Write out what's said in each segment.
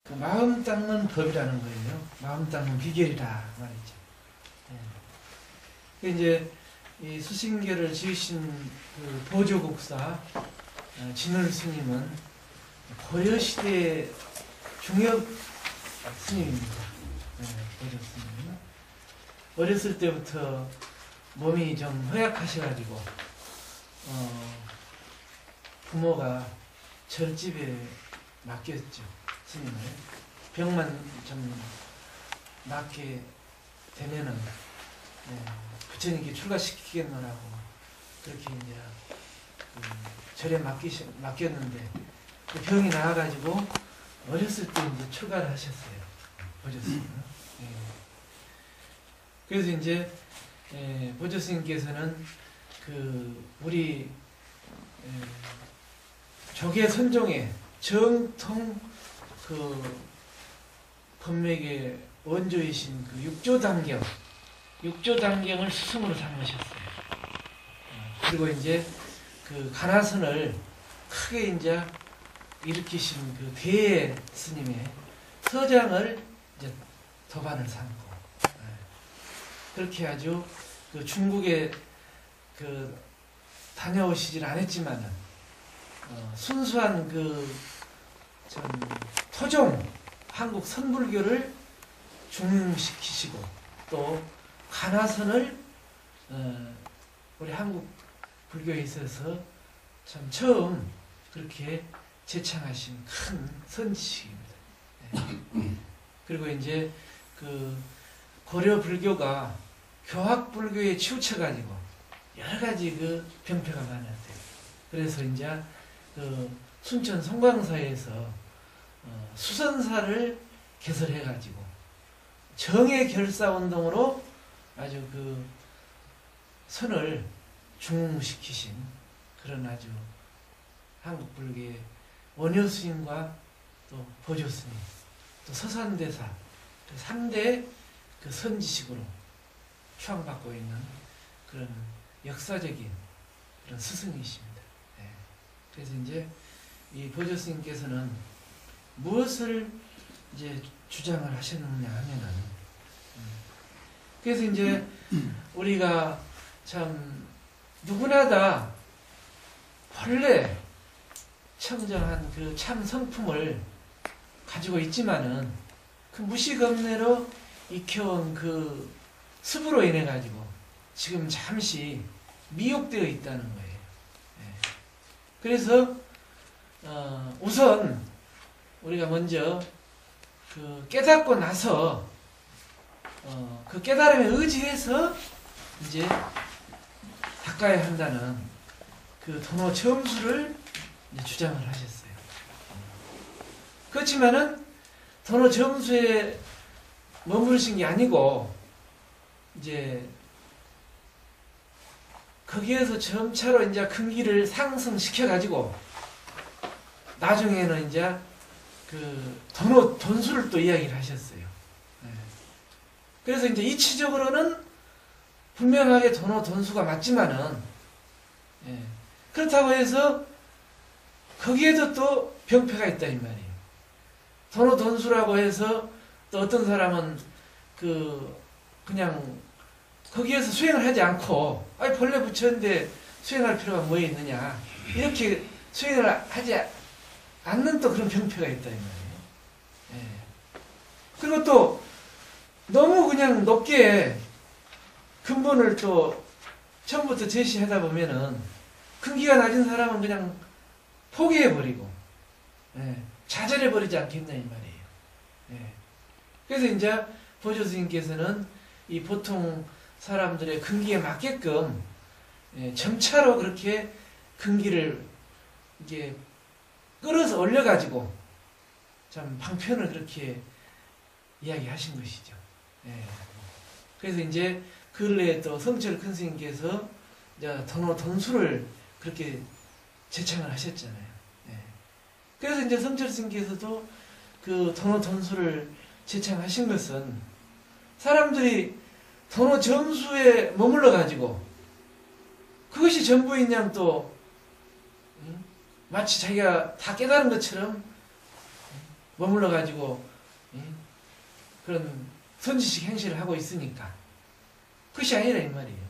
그 마음 닦는 법이라는 거예요. 마음 닦는 비결이다 말이죠. 예. 이제 이 수신계를 지으신 그 보조국사 진월 스님은 고려 시대 중엽 스님입니다. 고려 스님. 어렸을 때부터 몸이 좀 허약하셔가지고 부모가 절집에 맡겼죠. 스님을. 병만 좀 낫게 되면은 부처님께 출가시키겠노라고 그렇게 이제 절에 맡겼는데 그 병이 나와가지고 어렸을 때 이제 출가를 하셨어요. 보조스님은. 그래서 이제 보조스님께서는 그 우리 조계 선종의 정통 그 법맥의 원조이신 그 육조단경을 스승으로 삼으셨어요. 그리고 이제 그 가나선을 크게 이제 일으키신 그 대의 스님의 서장을 이제 도반을 삼고 그렇게 아주 그 중국에 그 다녀오시질 않았지만은 순수한 그 전 토종 한국 선불교를 중흥시키시고 또 가나선을 우리 한국 불교에 있어서 참 처음 그렇게 제창하신 큰 선지식입니다. 그리고 이제 그 고려 불교가 교학 불교에 치우쳐가지고 여러 가지 그 병폐가 많았어요. 그래서 이제 그 순천 송광사에서 수선사를 개설해가지고 정의 결사 운동으로 아주 그 선을 중흥시키신 그런 아주 한국 불교의 원효 스님과 또 보조 스님, 또 서산대사 3대 그 선지식으로 추앙받고 있는 그런 역사적인 그런 스승이십니다. 그래서 이제 이 보조 스님께서는 무엇을 이제 주장을 하셨느냐 하면은 그래서 이제 우리가 참 누구나 다 본래 청정한 그 참 성품을 가지고 있지만은 그 무시겁내로 익혀온 그 습으로 인해 가지고 지금 잠시 미혹되어 있다는 거예요. 그래서 우선 우리가 먼저 그 깨닫고 나서 그 깨달음에 의지해서 이제 닦아야 한다는 그 도노 점수를 주장을 하셨어요. 그렇지만은 도노 점수에 머무르신 게 아니고 이제 거기에서 점차로 이제 근기를 상승시켜 가지고 나중에는 이제 그 돈수를 또 이야기를 하셨어요. 그래서 이제 이치적으로는 분명하게 돈수가 맞지만은 그렇다고 해서 거기에도 또 병폐가 있다 이 말이에요. 돈수라고 해서 또 어떤 사람은 그냥 거기에서 수행을 하지 않고 본래 부처인데 수행할 필요가 뭐에 있느냐 이렇게 수행을 하지 않는 또 그런 병폐가 있다 이 말이에요. 그리고 또 너무 그냥 높게 근본을 또 처음부터 제시하다 보면은 근기가 낮은 사람은 그냥 포기해버리고 좌절해버리지 않겠냐 이 말이에요. 그래서 이제 보조 스님께서는 이 보통 사람들의 근기에 맞게끔 점차로 그렇게 근기를 이게 끌어서 올려가지고 참 방편을 그렇게 이야기하신 것이죠. 그래서 이제 근래에 또 성철 큰 스님께서 이제 돈수를 그렇게 제창을 하셨잖아요. 그래서 이제 성철 스님께서도 그 돈수를 제창하신 것은 사람들이 돈호 점수에 머물러 가지고 그것이 전부인 양 또 마치 자기가 다 깨달은 것처럼 머물러 가지고 그런 선지식 행실을 하고 있으니까 그것이 아니라 이 말이에요.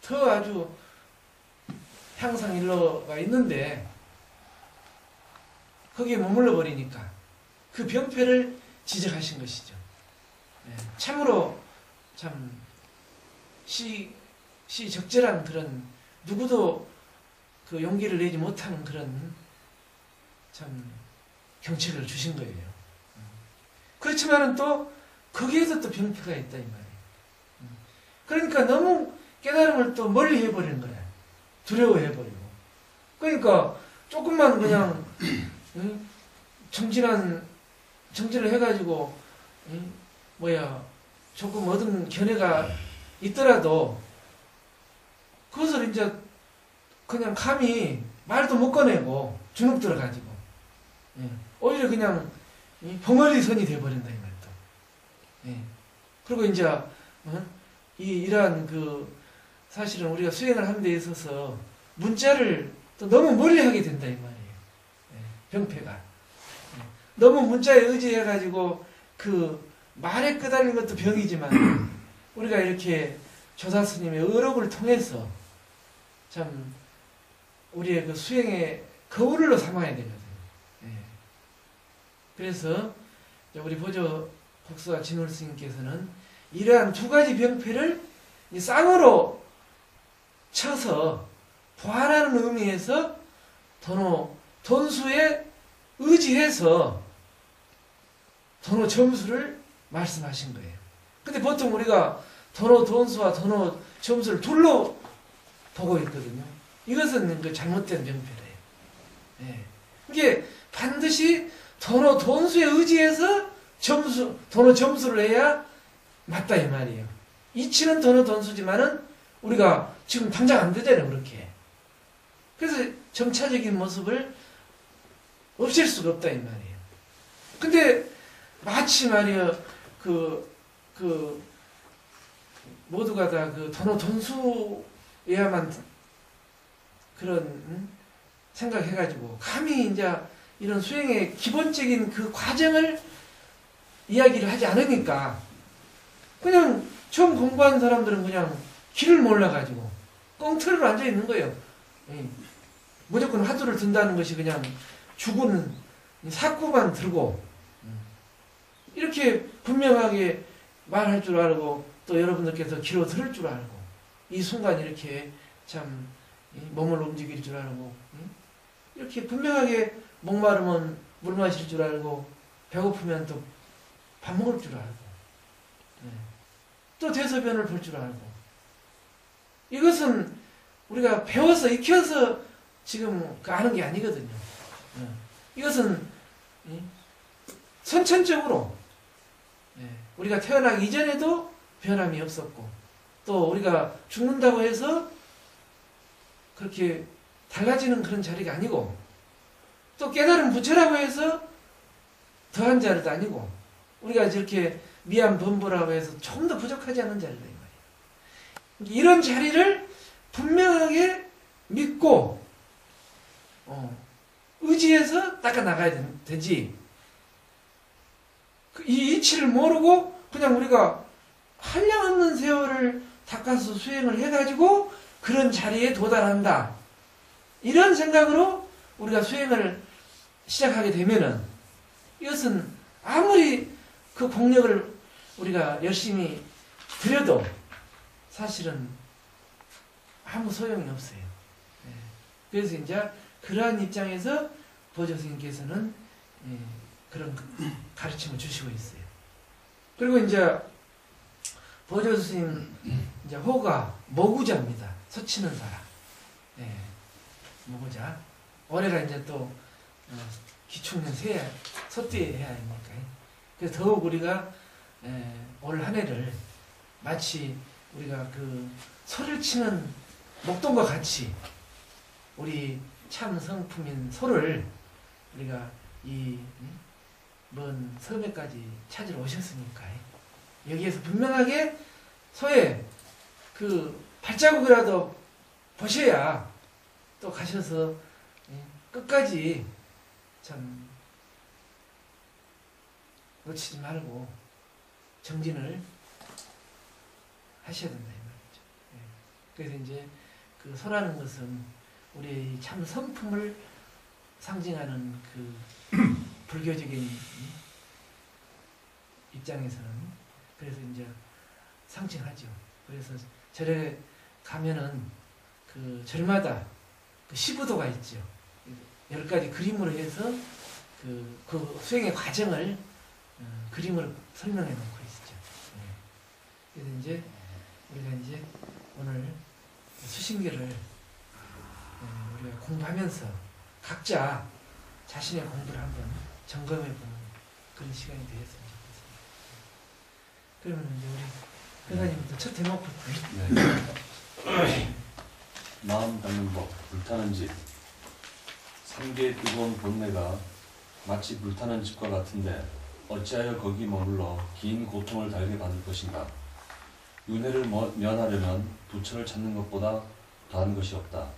더 아주 향상일로가 있는데 거기에 머물러 버리니까 그 병폐를 지적하신 것이죠. 참으로 참 시적절한 그런 누구도 그 용기를 내지 못하는 그런 참 경책을 주신 거예요. 그렇지만은 또 거기에서 또 병폐가 있다 이 말이에요. 그러니까 너무 깨달음을 또 멀리 해버리는 거야. 두려워해버리고. 그러니까 조금만 그냥 정진을 해가지고 조금 얻은 견해가 있더라도 그것을 이제 그냥 감히 말도 못 꺼내고 주눅 들어가지고 오히려 그냥 벙어리 선이 돼버린다 이 말도. 그리고 이제 이러한 그 사실은 우리가 수행을 하는 데 있어서 문자를 또 너무 멀리 하게 된다 이 말이에요. 병폐가. 너무 문자에 의지해가지고 그 말에 끄달린 것도 병이지만 우리가 이렇게 조사스님의 의록을 통해서 참 우리의 그 수행의 거울로 삼아야 되거든요. 그래서 우리 보조 국수와 진월 스님께서는 이러한 두 가지 병폐를 쌍으로 쳐서 보완하는 의미에서 돈수에 의지해서 돈호 점수를 말씀하신 거예요. 근데 보통 우리가 돈수와 점수를 둘로 보고 있거든요. 이것은 그 잘못된 병폐래요. 이게 반드시 돈수에 의지해서 점수를 해야 맞다 이 말이에요. 이치는 돈수지만은 우리가 지금 당장 안 되잖아요, 그렇게. 그래서 점차적인 모습을 없앨 수가 없다 이 말이에요. 근데 마치 말이요 모두가 다 그 돈수여야만 그런 생각해가지고 감히 이제 이런 수행의 기본적인 그 과정을 이야기를 하지 않으니까 그냥 처음 공부하는 사람들은 그냥 길을 몰라가지고 꽁트로 앉아 있는 거예요. 무조건 화두를 든다는 것이 그냥 죽은 사고만 들고 이렇게 분명하게 말할 줄 알고 또 여러분들께서 귀로 들을 줄 알고 이 순간 이렇게 참 몸을 움직일 줄 알고 이렇게 분명하게 목마르면 물 마실 줄 알고 배고프면 또 밥 먹을 줄 알고 또 대소변을 볼 줄 알고 이것은 우리가 배워서 익혀서 지금 아는 게 아니거든요. 이것은 선천적으로 우리가 태어나기 이전에도 변함이 없었고 또 우리가 죽는다고 해서 그렇게 달라지는 그런 자리가 아니고 또 깨달은 부처라고 해서 더한 자리도 아니고 우리가 저렇게 미안 범부라고 해서 조금 더 부족하지 않은 자리다 이 말이에요. 이런 자리를 분명하게 믿고 의지해서 닦아 나가야 되지. 이 이치를 모르고 그냥 우리가 한량없는 세월을 닦아서 수행을 해가지고 그런 자리에 도달한다. 이런 생각으로 우리가 수행을 시작하게 되면은 이것은 아무리 그 공력을 우리가 열심히 들여도 사실은 아무 소용이 없어요. 그래서 이제 그러한 입장에서 보조 스님께서는 그런 가르침을 주시고 있어요. 그리고 이제 보조 스님 이제 호가 모구자입니다. 서치는 사람. 모구자. 올해가 이제 또 기축년 새해 소띠의 해 아닙니까? 그래서 더욱 우리가 올 한 해를 마치 우리가 그 소를 치는 목동과 같이 우리 참 성품인 소를 우리가 이 먼 섬에까지 찾으러 오셨으니까 여기에서 분명하게 소의 그 발자국이라도 보셔야 또 가셔서 끝까지 참 놓치지 말고 정진을 하셔야 된다 이 말이죠. 예. 그래서 이제 그 소라는 것은 우리의 참 성품을 상징하는 그 불교적인 입장에서는 그래서 이제 상징하죠. 그래서 절에 가면은 그 절마다 그 시부도가 있죠. 10가지 그림으로 해서 그 수행의 과정을 그림으로 설명해 놓고 있죠. 그래서 이제 우리가 이제 오늘 수신계를 우리가 공부하면서 각자 자신의 공부를 한번 점검해 보는 그런 시간이 되었으면 좋겠습니다. 그러면 이제 우리 회사님부터 첫 대목부터. 네. 마음 닦는 법, 불타는 집. 3개의 뜨거운 본내가 마치 불타는 집과 같은데 어찌하여 거기 머물러 긴 고통을 달게 받을 것인가. 윤회를 면하려면 부처를 찾는 것보다 더한 것이 없다.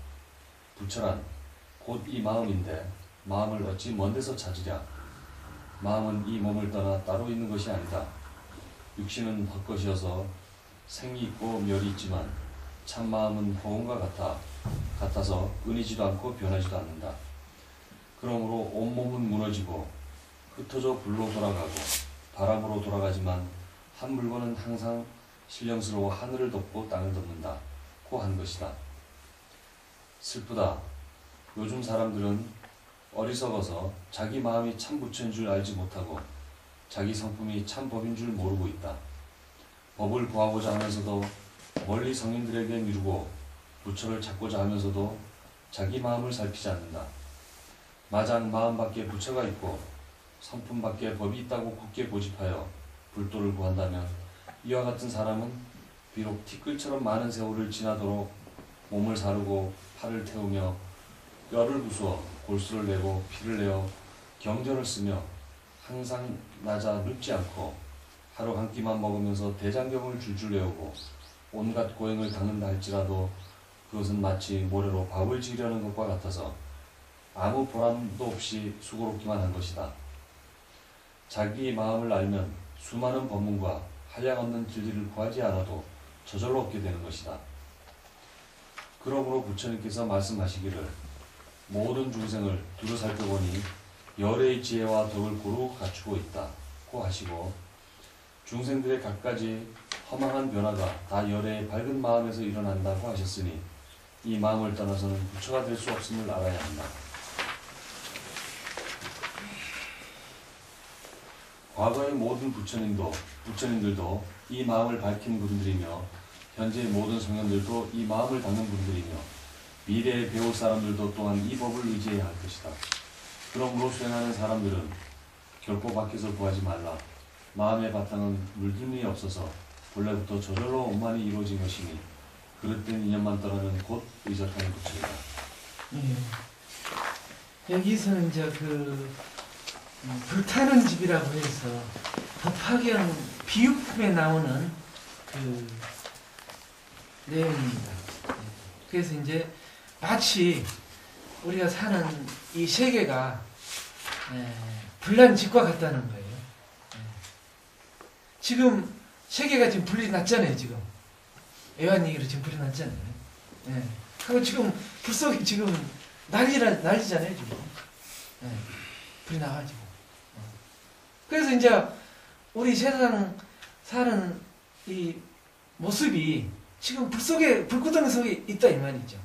부처란 곧 이 마음인데 마음을 어찌 먼 데서 찾으랴. 마음은 이 몸을 떠나 따로 있는 것이 아니다. 육신은 헛것이어서 생이 있고 멸이 있지만 참 마음은 허공과 같아서 끊이지도 않고 변하지도 않는다. 그러므로 온몸은 무너지고 흩어져 불로 돌아가고 바람으로 돌아가지만 한 물건은 항상 신령스러워 하늘을 덮고 땅을 덮는다. 고 한 것이다. 슬프다. 요즘 사람들은 어리석어서 자기 마음이 참 부처인 줄 알지 못하고 자기 성품이 참 법인 줄 모르고 있다. 법을 구하고자 하면서도 멀리 성인들에게 미루고 부처를 찾고자 하면서도 자기 마음을 살피지 않는다. 마장 마음 밖에 부처가 있고 성품 밖에 법이 있다고 굳게 고집하여 불도를 구한다면 이와 같은 사람은 비록 티끌처럼 많은 세월을 지나도록 몸을 사르고 팔을 태우며 뼈를 부수어 골수를 내고 피를 내어 경전을 쓰며 항상 낮아 눕지 않고 하루 한 끼만 먹으면서 대장경을 줄줄 외우고 온갖 고행을 닦는다 할지라도 그것은 마치 모래로 밥을 지으려는 것과 같아서 아무 보람도 없이 수고롭기만 한 것이다. 자기 마음을 알면 수많은 법문과 한량 없는 진리를 구하지 않아도 저절로 얻게 되는 것이다. 그러므로 부처님께서 말씀하시기를 모든 중생을 두루 살펴보니 열의 지혜와 덕을 고루 갖추고 있다 고 하시고 중생들의 갖가지 허망한 변화가 다 열의 밝은 마음에서 일어난다고 하셨으니 이 마음을 떠나서는 부처가 될 수 없음을 알아야 한다. 과거의 모든 부처님들도 이 마음을 밝힌 분들이며 현재의 모든 성현들도 이 마음을 닦는 분들이며 미래에 배울 사람들도 또한 이 법을 의지해야 할 것이다. 그러므로 수행하는 사람들은 결코 밖에서 구하지 말라. 마음의 바탕은 물김이 없어서 본래부터 저절로 원만히 이루어진 것이니 그릇된 인연만 떠나면 곧 의젓한 부처이다. 예. 여기서는 이제 불타는 집이라고 해서 법화경 비유품에 나오는 그 내용입니다. 그래서 이제 마치 우리가 사는 이 세계가 불난 집과 같다는 거예요. 지금 세계가 지금 불이 났잖아요. 지금 애완얘기로 지금 불이 났잖아요. 하고 지금 불 속에 지금 난리잖아요. 지금 불이 나가지고. 그래서 이제 우리 세상 사는 이 모습이 지금 불구덩이 속에 있다 이 말이죠.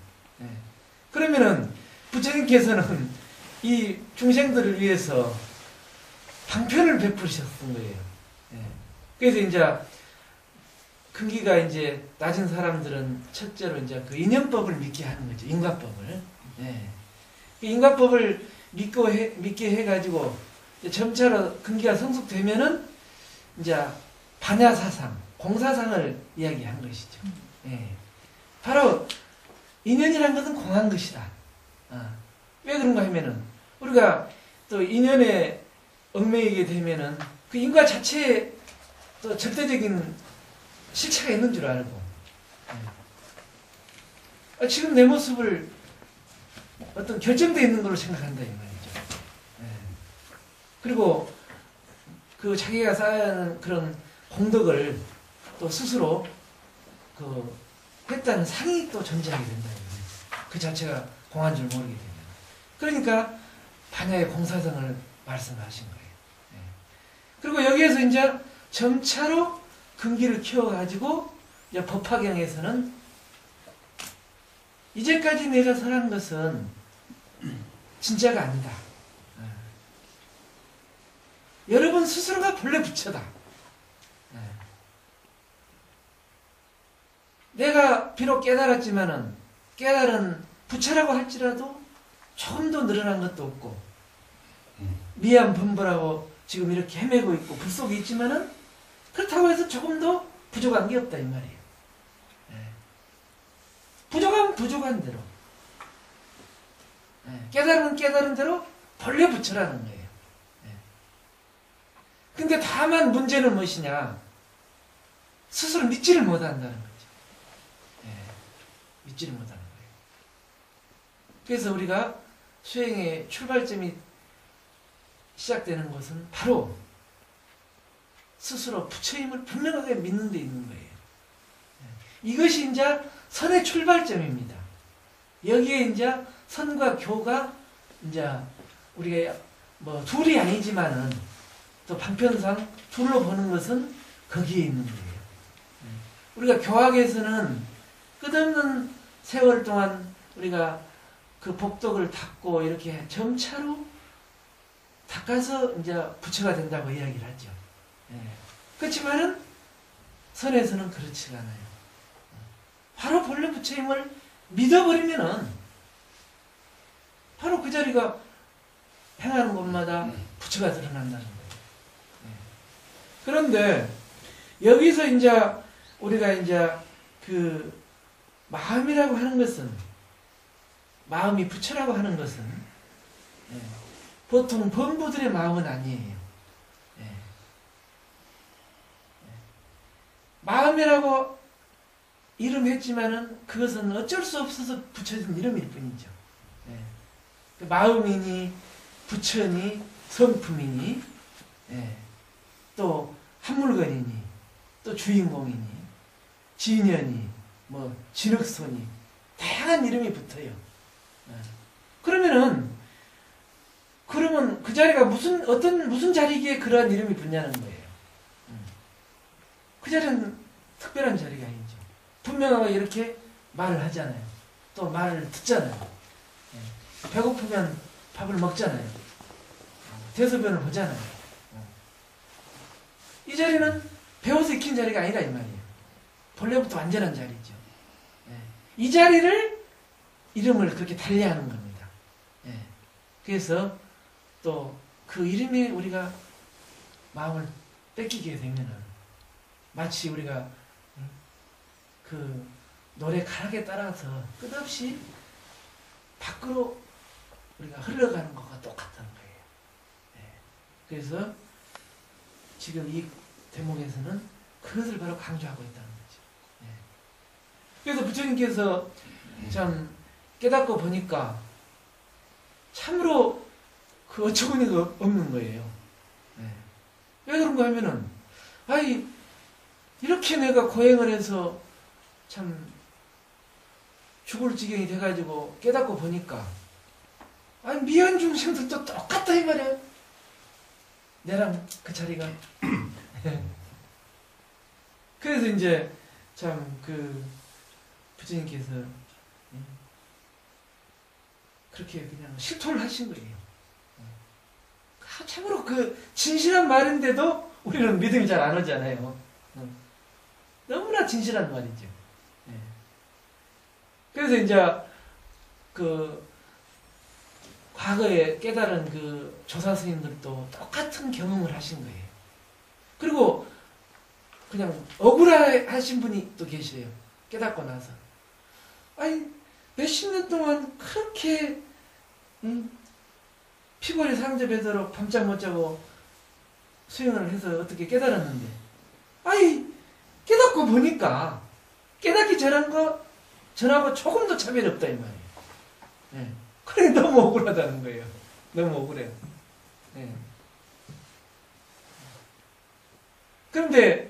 그러면은 부처님께서는 이 중생들을 위해서 방편을 베푸셨던 거예요. 그래서 이제 근기가 이제 낮은 사람들은 첫째로 이제 그 인연법을 믿게 하는 거죠. 인과법을. 그 인과법을 믿게 해가지고 점차로 근기가 성숙되면은 이제 반야사상, 공사상을 이야기한 것이죠. 바로 인연이라는 것은 공한 것이다. 왜 그런가 하면은 우리가 또 인연에 얽매이게 되면은 그 인과 자체에 또 절대적인 실체가 있는 줄 알고 지금 내 모습을 어떤 결정되어 있는 걸로 생각한다 이 말이죠. 그리고 그 자기가 쌓아는 그런 공덕을 또 스스로 그 했다는 상이 또 존재하게 된다. 그 자체가 공한 줄 모르게 되면. 그러니까 반야의 공사성을 말씀하신 거예요. 예. 그리고 여기에서 이제 점차로 근기를 키워가지고 이제 법화경에서는 이제까지 내가 설한 것은 진짜가 아니다. 여러분 스스로가 본래 부처다. 내가 비록 깨달았지만은 깨달은 부처라고 할지라도 조금 더 늘어난 것도 없고 미암 분별하고 지금 이렇게 헤매고 있고 불 속에 있지만은 그렇다고 해서 조금 더 부족한 게 없다 이 말이에요. 부족한 부족한 대로 깨달으면 깨달은 대로 본래 부처라는 거예요. 근데 다만 문제는 무엇이냐? 스스로 믿지를 못한다는 거죠. 믿지를 못하는 거예요. 그래서 우리가 수행의 출발점이 시작되는 것은 바로 스스로 부처임을 분명하게 믿는 데 있는 거예요. 이것이 이제 선의 출발점입니다. 여기에 이제 선과 교가 이제 우리가 뭐 둘이 아니지만은 또 방편상 둘로 보는 것은 거기에 있는 거예요. 우리가 교학에서는 끝없는 세월 동안 우리가 그 복덕을 닦고 이렇게 점차로 닦아서 이제 부처가 된다고 이야기를 하죠. 그렇지만은 선에서는 그렇지가 않아요. 바로 본래 부처임을 믿어버리면은 바로 그 자리가 행하는 곳마다 부처가 드러난다는 거예요. 그런데 여기서 이제 우리가 이제 그 마음이라고 하는 것은 마음이 부처라고 하는 것은 보통 범부들의 마음은 아니에요. 마음이라고 이름했지만은 그것은 어쩔 수 없어서 붙여진 이름일 뿐이죠. 마음이니 부처니 성품이니 또 한물건이니 또 주인공이니 진연이 뭐 진흙소니 다양한 이름이 붙어요. 그러면 그 자리가 무슨 자리기에 그러한 이름이 붙냐는 거예요. 그 자리는 특별한 자리가 아니죠. 분명하게 이렇게 말을 하잖아요. 또 말을 듣잖아요. 배고프면 밥을 먹잖아요. 대소변을 보잖아요. 이 자리는 배워서 익힌 자리가 아니다 이 말이에요. 본래부터 완전한 자리죠. 이 자리를 이름을 그렇게 달리하는 겁니다. 그래서 또 그 이름에 우리가 마음을 뺏기게 되면은 마치 우리가 그 노래 가락에 따라서 끝없이 밖으로 우리가 흘러가는 것과 똑같다는 거예요. 그래서 지금 이 대목에서는 그것을 바로 강조하고 있다는 거죠. 그래서 부처님께서 참 깨닫고 보니까 참으로 그 어처구니가 없는 거예요. 왜 그런가 하면은 아이 이렇게 내가 고행을 해서 참 죽을 지경이 돼가지고 깨닫고 보니까 아니 미연 중생들도 똑같다 이 말이야. 내랑 그 자리가. 그래서 이제 참 그 부처님께서 그렇게 그냥 실토를 하신 거예요. 참으로 그 진실한 말인데도 우리는 믿음이 잘 안 오잖아요. 너무나 진실한 말이죠. 그래서 이제 그 과거에 깨달은 그 조사 스님들도 똑같은 경험을 하신 거예요. 그리고 그냥 억울하신 분이 또 계셔요. 깨닫고 나서. 아니 몇십 년 동안 그렇게 피곤이 상접하도록 밤잠 못 자고 수행을 해서 어떻게 깨달았는데 아니 깨닫고 보니까 깨닫기 전하고 조금도 차별이 없다 이 말이에요. 그래 너무 억울하다는 거예요. 너무 억울해요. 그런데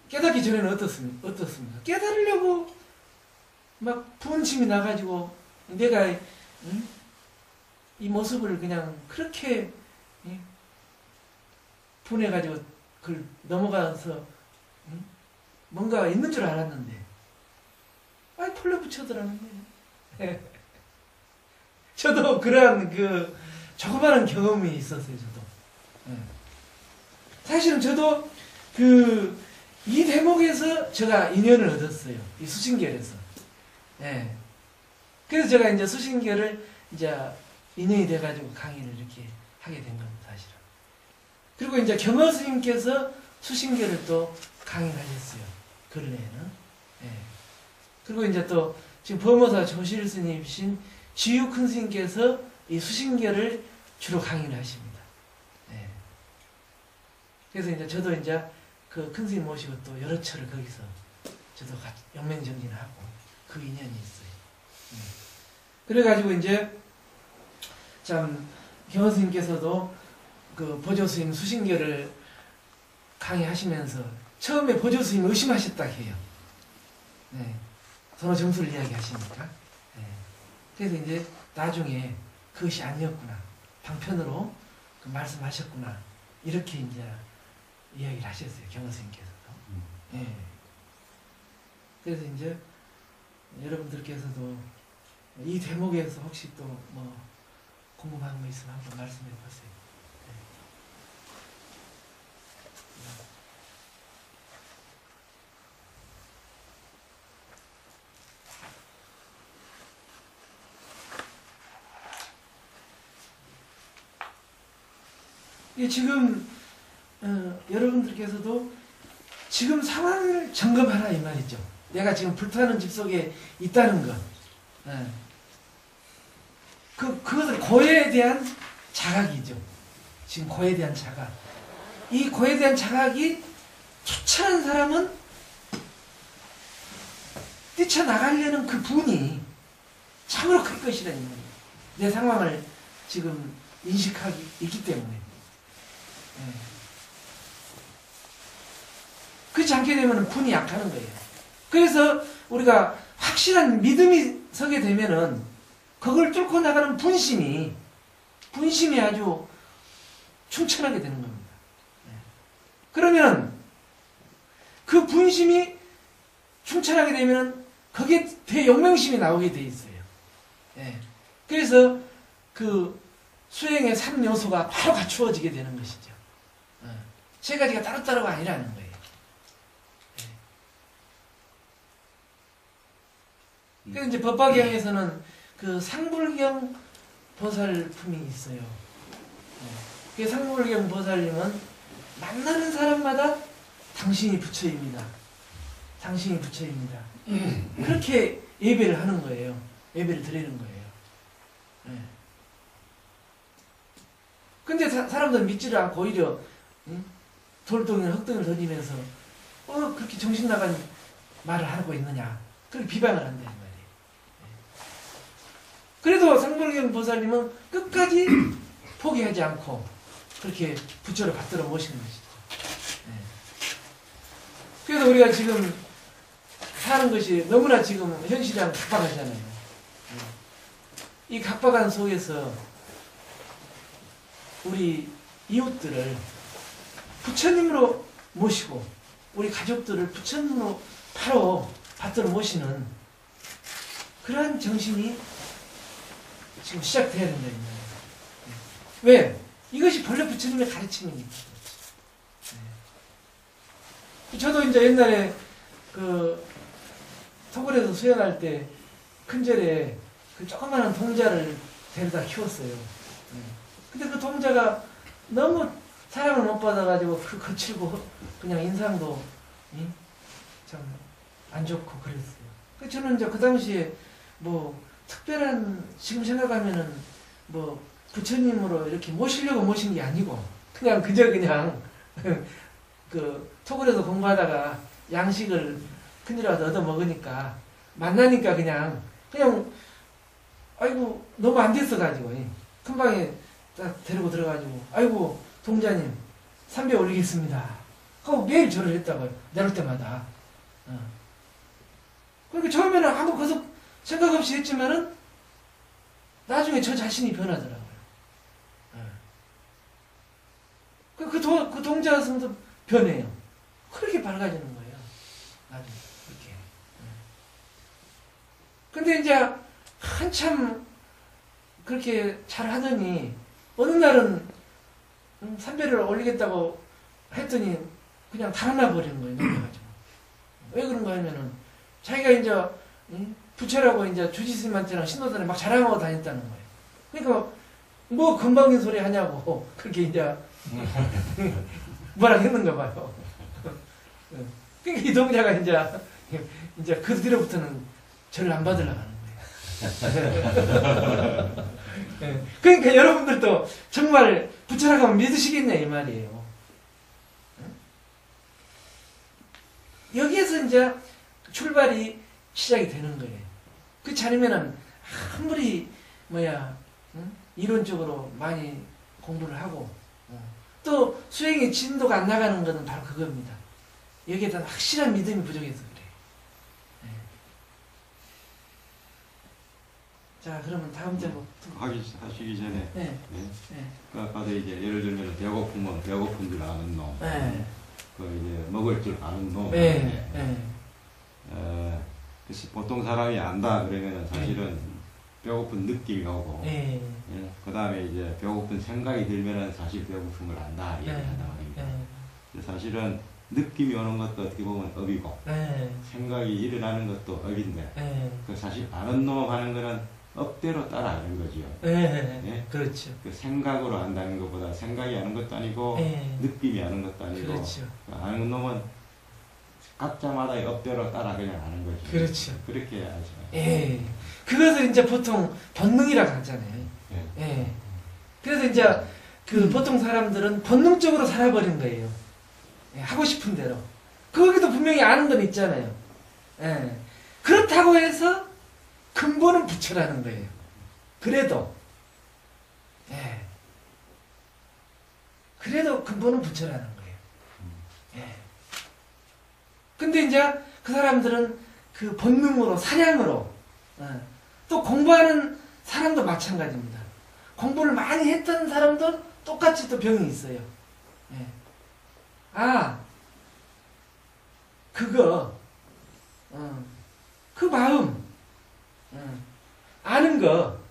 깨닫기 전에는 어떻습니까? 깨달으려고 막 분침이 나가지고 내가 이 모습을 그냥 그렇게 분해가지고 그걸 넘어가서 뭔가 있는 줄 알았는데 폴레 붙여더라는 거예요. 저도 그러한 그 조그마한 경험이 있었어요. 저도. 사실은 저도 이 대목에서 제가 인연을 얻었어요. 이 수신결에서. 그래서 제가 이제 수신결을 이제 인연이 돼가지고 강의를 이렇게 하게 된 겁니다, 사실은. 그리고 이제 경허 스님께서 수신결을 또 강의를 하셨어요. 근래에는. 그리고 이제 또 지금 범어사 조실 스님이신 지유 큰 스님께서 이 수신결을 주로 강의를 하십니다. 그래서 이제 저도 이제 그 큰 스님 모시고 또 여러 차를 거기서 저도 같이 영맹정진하고 그 인연이 있어요. 그래가지고 이제 참 경허 스님께서도 그 보조 스님 수신결을 강의하시면서 처음에 보조 스님 의심하셨다 해요. 선호 정수를 이야기하시니까. 그래서 이제 나중에 그것이 아니었구나. 방편으로 그 말씀하셨구나. 이렇게 이제 이야기를 하셨어요. 경허 스님께서도. 그래서 이제 여러분들께서도 이 대목에서 혹시 또 뭐 궁금한 거 있으면 한번 말씀해 보세요. 지금 여러분들께서도 지금 상황을 점검하라 이 말이죠. 내가 지금 불타는 집 속에 있다는 것. 그것을 고해에 대한 자각이죠. 지금 고해에 대한 자각. 이 고해에 대한 자각이 초췌한 사람은 뛰쳐나가려는 그 분이 참으로 클 것이라는 말이에요. 내 상황을 지금 인식하기 있기 때문에. 그렇지 않게 되면 분이 약하는 거예요. 그래서 우리가 확실한 믿음이 서게 되면은 그걸 뚫고 나가는 분심이 아주 충천하게 되는 겁니다. 그러면 그 분심이 충천하게 되면은 거기에 대용맹심이 나오게 돼 있어요. 그래서 그 수행의 3요소가 바로 갖추어지게 되는 것이죠. 세 가지가 따로따로가 아니라는 거예요. 그래서 이제 법화경에서는 그 상불경 보살품이 있어요. 그 상불경 보살님은 만나는 사람마다 당신이 부처입니다. 당신이 부처입니다. 그렇게 예배를 하는 거예요. 예배를 드리는 거예요. 근데 사람들은 믿지를 않고 오히려 돌덩이나 흙덩이를 던지면서 그렇게 정신 나간 말을 하고 있느냐 그렇게 비방을 한다는 말이에요. 그래도 상불경 보살님은 끝까지 포기하지 않고 그렇게 부처를 받들어 모시는 것이죠. 그래서 우리가 지금 사는 것이 너무나 지금 현실이랑 각박하잖아요. 이 각박한 속에서 우리 이웃들을 부처님으로 모시고 우리 가족들을 부처님으로 바로 받들어 모시는 그러한 정신이 지금 시작돼야 된다. 왜? 이것이 본래 부처님의 가르침입니다. 저도 이제 옛날에 그 토굴에서 수행할 때 큰절에 그 조그마한 동자를 데려다 키웠어요. 근데 그 동자가 너무 사랑을 못 받아가지고 거칠고 그냥 인상도 참 안 좋고 그랬어요. 그래서 저는 이제 그 당시에 뭐 특별한 지금 생각하면은 뭐 부처님으로 이렇게 모시려고 모신 게 아니고 그냥 그 토굴에서 공부하다가 양식을 큰일 와서 얻어 먹으니까 만나니까 그냥 아이고 너무 안 됐어가지고 큰 방에 딱 데리고 들어가지고 아이고 동자님 삼배 올리겠습니다 하고 매일 절을 했다고요. 내려올 때마다. 그러니까 처음에는 아무 계속 생각 없이 했지만은 나중에 저 자신이 변하더라고요. 그 동자성도 변해요. 그렇게 밝아지는 거예요. 나중에 그렇게. 근데 이제 한참 그렇게 잘 하더니 어느 날은 삼배를 올리겠다고 했더니 그냥 달아나 버리는 거예요. 넘겨가지고. 왜 그런가 하면은 자기가 이제 부처라고 이제 주지스님한테랑 신도단에 막 자랑하고 다녔다는 거예요. 그러니까 뭐 건방진 소리 하냐고 그렇게 이제 뭐라 했는가 봐요. 그러니까 이 동자가 이제 그 뒤로부터는 절을 안 받으려고 하는 거예요. 그러니까 여러분들도 정말 부처라고 하면 믿으시겠냐 이 말이에요. 여기에서 이제 출발이 시작이 되는 거예요. 그렇지 않으면은 아무리 이론적으로 많이 공부를 하고 또 수행의 진도가 안 나가는 것은 바로 그겁니다. 여기에 대한 확실한 믿음이 부족해서 그래요. 자, 그러면 다음 제목 하시기 전에 네. 그 아까도 이제 예를 들면 배고프면 배고픈 줄 아는 놈, 네. 그 이제 먹을 줄 아는 놈. 그래서 보통 사람이 안다 그러면은 사실은 배고픈 느낌이 오고, 그 다음에 이제 배고픈 생각이 들면은 사실 배고픈 걸 안다 이렇게 한다 말입니다. 근데 사실은 느낌이 오는 것도 어떻게 보면 업이고, 생각이 일어나는 것도 업인데, 그 사실 아는 놈 하는 거는 업대로 따라하는 거지요. 그렇죠. 그 생각으로 한다는 것보다 생각이 아는 것도 아니고 느낌이 아는 것도 아니고, 그렇죠. 아는 놈은 각자마다 업대로 따라 그냥 하는 거죠. 그렇죠. 그렇게 해야죠. 그것을 이제 보통 본능이라고 하잖아요. 그래서 이제 그 보통 사람들은 본능적으로 살아버린 거예요. 하고 싶은 대로. 거기도 분명히 아는 건 있잖아요. 그렇다고 해서 근본은 부처라는 거예요. 그래도 근본은 부처라는 거예요. 근데 이제 그 사람들은 그 본능으로 사냥으로 또 공부하는 사람도 마찬가지입니다. 공부를 많이 했던 사람도 똑같이 또 병이 있어요. 그 마음 아는 거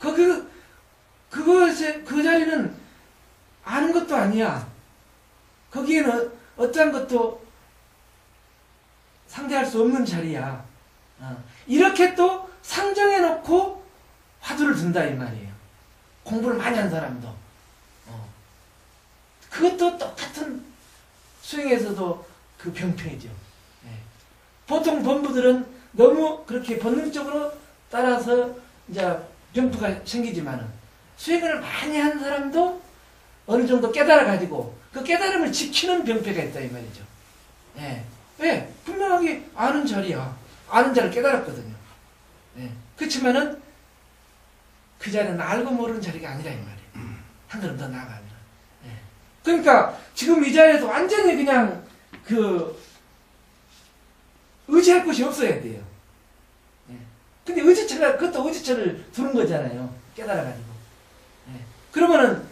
그 자리는 아는 것도 아니야. 거기에는 어떠한 것도 상대할 수 없는 자리야. 이렇게 또 상정해 놓고 화두를 든다 이 말이에요. 공부를 많이 한 사람도. 그것도 똑같은 수행에서도 그 병폐죠. 보통 본부들은 너무 그렇게 본능적으로 따라서 이제 병폐가 생기지만은 수행을 많이 한 사람도 어느 정도 깨달아 가지고 그 깨달음을 지키는 병폐가 있다 이 말이죠. 왜? 분명하게 아는 자리야. 아는 자를 깨달았거든요. 그렇지만은 그 자리는 알고 모르는 자리가 아니라 이 말이에요. 한 걸음 더 나아가면. 그러니까 지금 이 자리에서 완전히 그냥 의지할 곳이 없어야 돼요. 근데 그것도 의지처를 두는 거잖아요. 깨달아가지고. 그러면은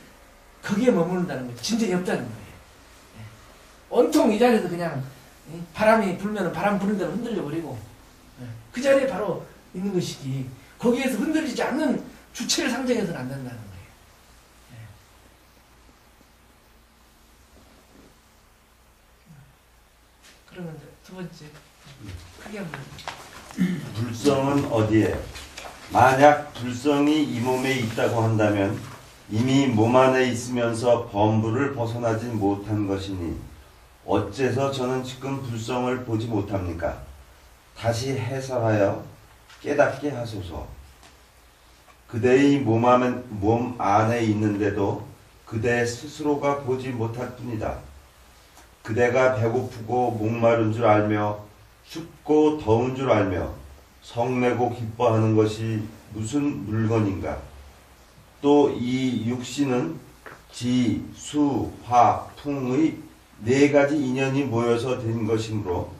거기에 머무른다는 거죠. 진전이 없다는 거예요. 온통 이 자리에서 그냥 바람이 불면은 바람 부는 대로 흔들려 버리고 그 자리에 바로 있는 것이지 거기에서 흔들리지 않는 주체를 상정해서는 안 된다는 거예요. 그러면 이제 두 번째 크게 한번 불성은 어디에? 만약 불성이 이 몸에 있다고 한다면 이미 몸 안에 있으면서 범부를 벗어나지 못한 것이니 어째서 저는 지금 불성을 보지 못합니까? 다시 해설하여 깨닫게 하소서. 그대의 몸 안에 있는데도 그대 스스로가 보지 못할 뿐이다. 그대가 배고프고 목마른 줄 알며 춥고 더운 줄 알며 성내고 기뻐하는 것이 무슨 물건인가? 또 이 육신은 지, 수, 화, 풍의 네 가지 인연이 모여서 된 것이므로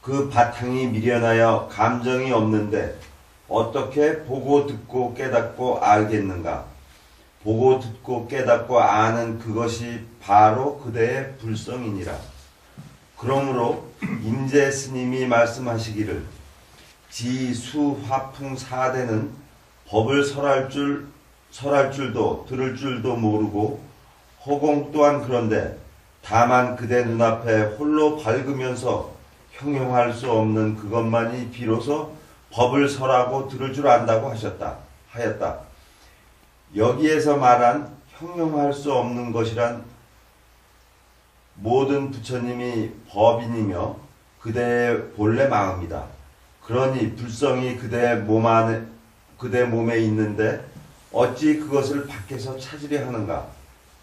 그 바탕이 미련하여 감정이 없는데 어떻게 보고 듣고 깨닫고 알겠는가? 보고 듣고 깨닫고 아는 그것이 바로 그대의 불성이니라. 그러므로 임재 스님이 말씀하시기를 지, 수, 화, 풍 4대는 법을 설할 줄도 들을 줄도 모르고 허공 또한 그런데 다만 그대 눈앞에 홀로 밝으면서 형용할 수 없는 그것만이 비로소 법을 설하고 들을 줄 안다고 하였다. 여기에서 말한 형용할 수 없는 것이란 모든 부처님이 법인이며 그대의 본래 마음이다. 그러니 불성이 그대 몸에 있는데 어찌 그것을 밖에서 찾으려 하는가?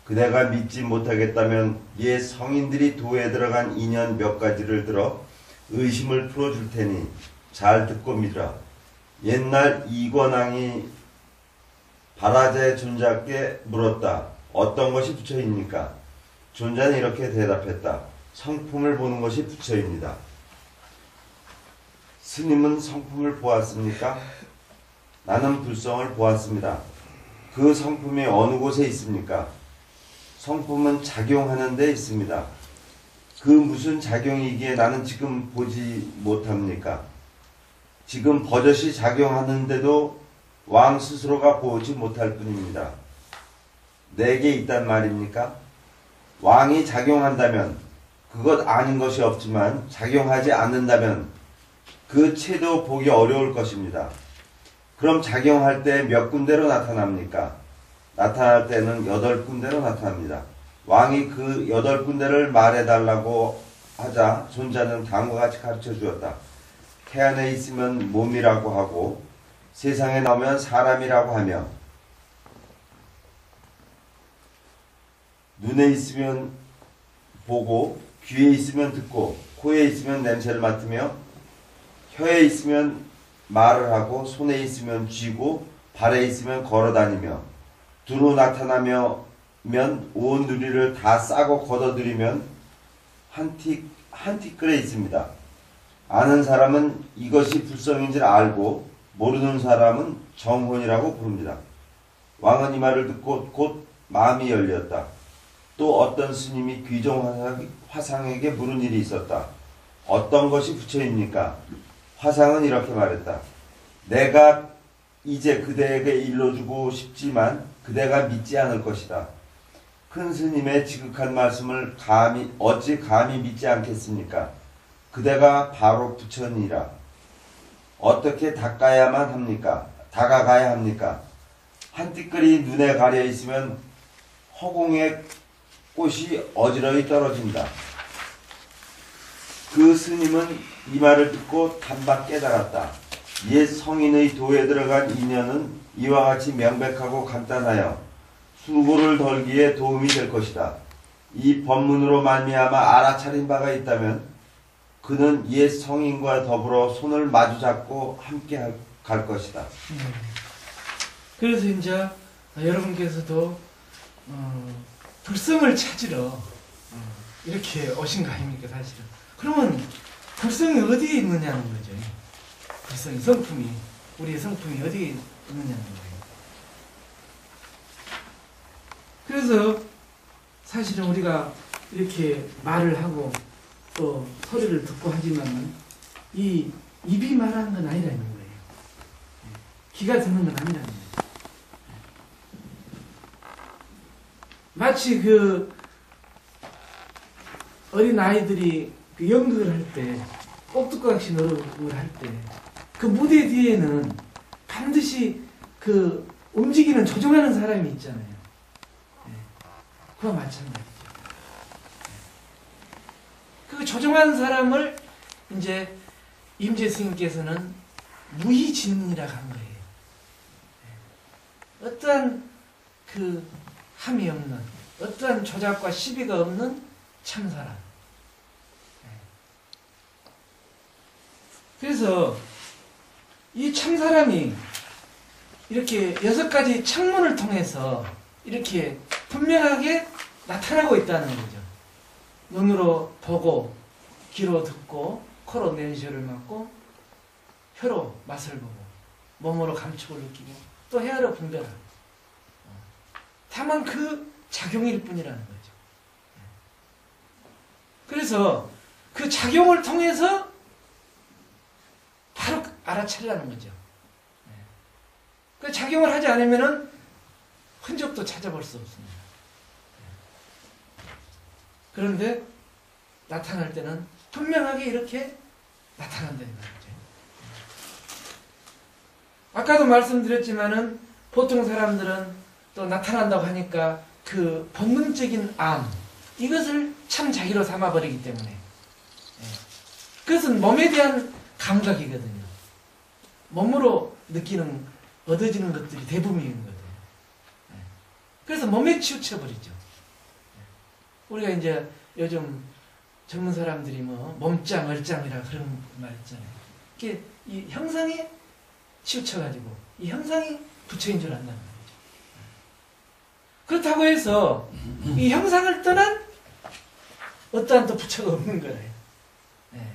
그대가 믿지 못하겠다면 옛 성인들이 도에 들어간 인연 몇 가지를 들어 의심을 풀어줄 테니 잘 듣고 믿으라. 옛날 이권왕이 바라제 존자께 물었다. 어떤 것이 부처입니까? 존자는 이렇게 대답했다. 성품을 보는 것이 부처입니다. 스님은 성품을 보았습니까? 나는 불성을 보았습니다. 그 성품이 어느 곳에 있습니까? 성품은 작용하는 데 있습니다. 그 무슨 작용이기에 나는 지금 보지 못합니까? 지금 버젓이 작용하는데도 왕 스스로가 보지 못할 뿐입니다. 내게 있단 말입니까? 왕이 작용한다면 그것 아닌 것이 없지만 작용하지 않는다면 그 채도 보기 어려울 것입니다. 그럼 작용할 때 몇 군데로 나타납니까? 나타날 때는 8군데로 나타납니다. 왕이 그 8군데를 말해달라고 하자 존자는 다음과 같이 가르쳐 주었다. 태안에 있으면 몸이라고 하고 세상에 나오면 사람이라고 하며 눈에 있으면 보고 귀에 있으면 듣고 코에 있으면 냄새를 맡으며 혀에 있으면 말을 하고 손에 있으면 쥐고 발에 있으면 걸어다니며 두루 나타나면 온 누리를 다 싸고 걷어들이면 한 티끌에 있습니다. 아는 사람은 이것이 불성인 줄 알고 모르는 사람은 정혼이라고 부릅니다. 왕은 이 말을 듣고 곧 마음이 열렸다. 또 어떤 스님이 귀종 화상에게 물은 일이 있었다. 어떤 것이 부처입니까? 화상은 이렇게 말했다. 내가 이제 그대에게 일러주고 싶지만 그대가 믿지 않을 것이다. 큰 스님의 지극한 말씀을 어찌 감히 믿지 않겠습니까? 그대가 바로 부처니라. 어떻게 다가가야 합니까? 한 띠끌이 눈에 가려 있으면 허공에 꽃이 어지러이 떨어진다. 그 스님은 이 말을 듣고 단박 깨달았다. 옛 성인의 도에 들어간 인연은 이와 같이 명백하고 간단하여 수고를 덜기에 도움이 될 것이다. 이 법문으로 말미암아 알아차린 바가 있다면 그는 옛 성인과 더불어 손을 마주 잡고 함께 갈 것이다. 그래서 이제 여러분께서도 불성을 찾으러 이렇게 오신 거 아닙니까, 사실은. 그러면 불성이 어디에 있느냐는 거죠. 불성이, 성품이, 우리의 성품이 어디에 있느냐는 거예요. 그래서 사실은 우리가 이렇게 말을 하고 또 소리를 듣고 하지만 이 입이 말하는 건 아니라는 거예요. 귀가 듣는 건 아니라는 거예요. 마치 그 어린 아이들이 그 연극을 할 때, 꼭두각시 노력을 할 때, 그 무대 뒤에는 반드시 그 움직이는 조종하는 사람이 있잖아요. 그와 마찬가지죠. 그 조종하는 사람을 이제 임재 스님께서는 무의진이라고 한 거예요. 어떠한 그 함이 없는, 어떠한 조작과 시비가 없는 참사람. 그래서 이 참사람이 이렇게 6가지 창문을 통해서 이렇게 분명하게 나타나고 있다는 거죠. 눈으로 보고, 귀로 듣고, 코로 냄새를 맡고, 혀로 맛을 보고, 몸으로 감촉을 느끼고, 또 헤아려 분별하고. 다만 그 작용일 뿐이라는 거죠. 그래서 그 작용을 통해서 바로 알아차리라는 거죠. 그 작용을 하지 않으면은 흔적도 찾아볼 수 없습니다. 그런데 나타날 때는 분명하게 이렇게 나타난다는 거죠. 아까도 말씀드렸지만은 보통 사람들은 또 나타난다고 하니까 그 본능적인 암, 이것을 참 자기로 삼아버리기 때문에 그것은 몸에 대한 감각이거든요. 몸으로 느끼는, 얻어지는 것들이 대부분이거든요. 그래서 몸에 치우쳐버리죠. 우리가 이제 요즘 젊은 사람들이 뭐 몸짱, 얼짱이라 그런 말 있잖아요. 이게 이 형상에 치우쳐가지고 이 형상이 부처인 줄 안다는 거죠. 그렇다고 해서 이 형상을 떠난 어떠한 또 부처가 없는 거예요. 네.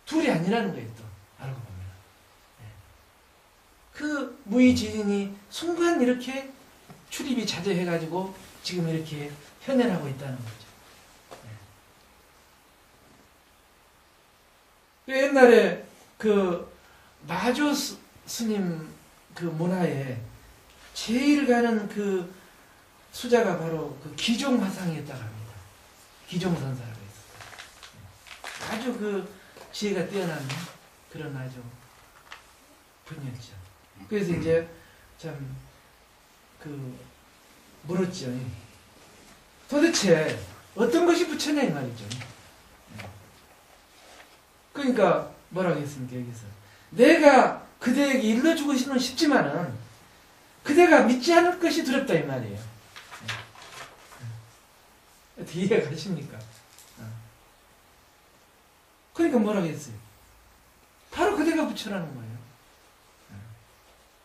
둘이 아니라는 거예요, 또 알고 보면. 네. 그 무의지진이 순간 이렇게 출입이 자제해가지고 지금 이렇게 현현하고 있다는 거죠. 네. 옛날에 그 마조 스님 그 문화에 제일 가는 그 수자가 바로 그 기종 화상이었다고 합니다. 기종 선사라고 했어요. 아주 그 지혜가 뛰어난 그런 아주 분이었죠. 그래서 이제 참 그 물었죠. 도대체 어떤 것이 부처냐 이 말이죠. 그러니까 뭐라고 했습니까 여기서? 내가 그대에게 일러주고는 싶지만은 그대가 믿지 않을 것이 두렵다 이 말이에요. 어떻게 이해가 가십니까? 그러니까 뭐라고 했어요? 바로 그대가 부처라는 거예요.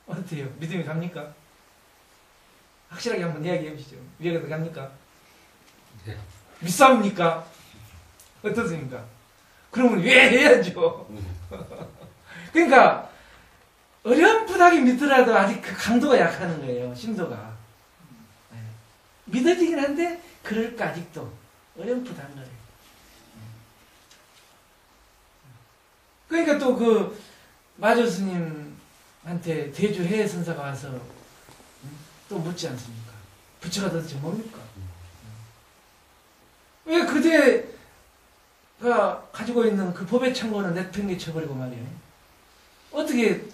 어때요? 믿음이 갑니까? 확실하게 한번 이야기해 보시죠. 이해가 갑니까? 네. 믿사옵니까? 어떻습니까? 그러면 왜 해야죠? 그러니까 어렴풋하게 믿더라도 아직 그 강도가 약하는 거예요. 심도가. 믿어지긴 한데 그럴까 아직도 어렴풋한 거예요. 그러니까 또 그 마조 스님한테 대주 해외 선사가 와서 또 묻지 않습니까? 부처가 도대체 뭡니까? 왜 그대가 가지고 있는 그 법의 창고는 내팽개쳐버리고 말이에요. 어떻게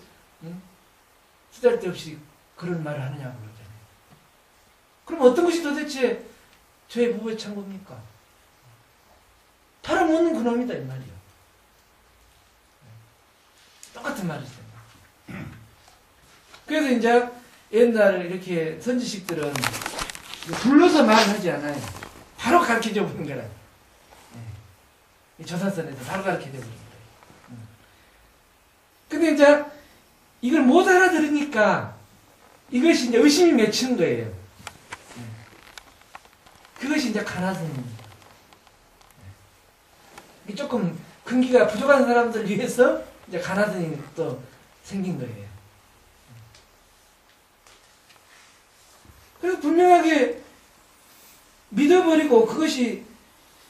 쓰잘데없이 그런 말을 하느냐고 그러잖아요. 그럼 어떤 것이 도대체 저의 법의 창고입니까? 팔아먹는 그놈이다 이 말이에요. 똑같은 말이죠. 그래서 이제 옛날 이렇게 선지식들은 불러서 말을 하지 않아요. 바로 가르쳐줘 보는 거라. 조사선에서 바로 가르쳐줘 보는 거예요. 근데 이제 이걸 못 알아들으니까 이것이 이제 의심이 맺히는 거예요. 그것이 이제 가나선입니다. 조금 근기가 부족한 사람들을 위해서 이제 가나선이 또 생긴 거예요. 그래서 분명하게 믿어버리고 그것이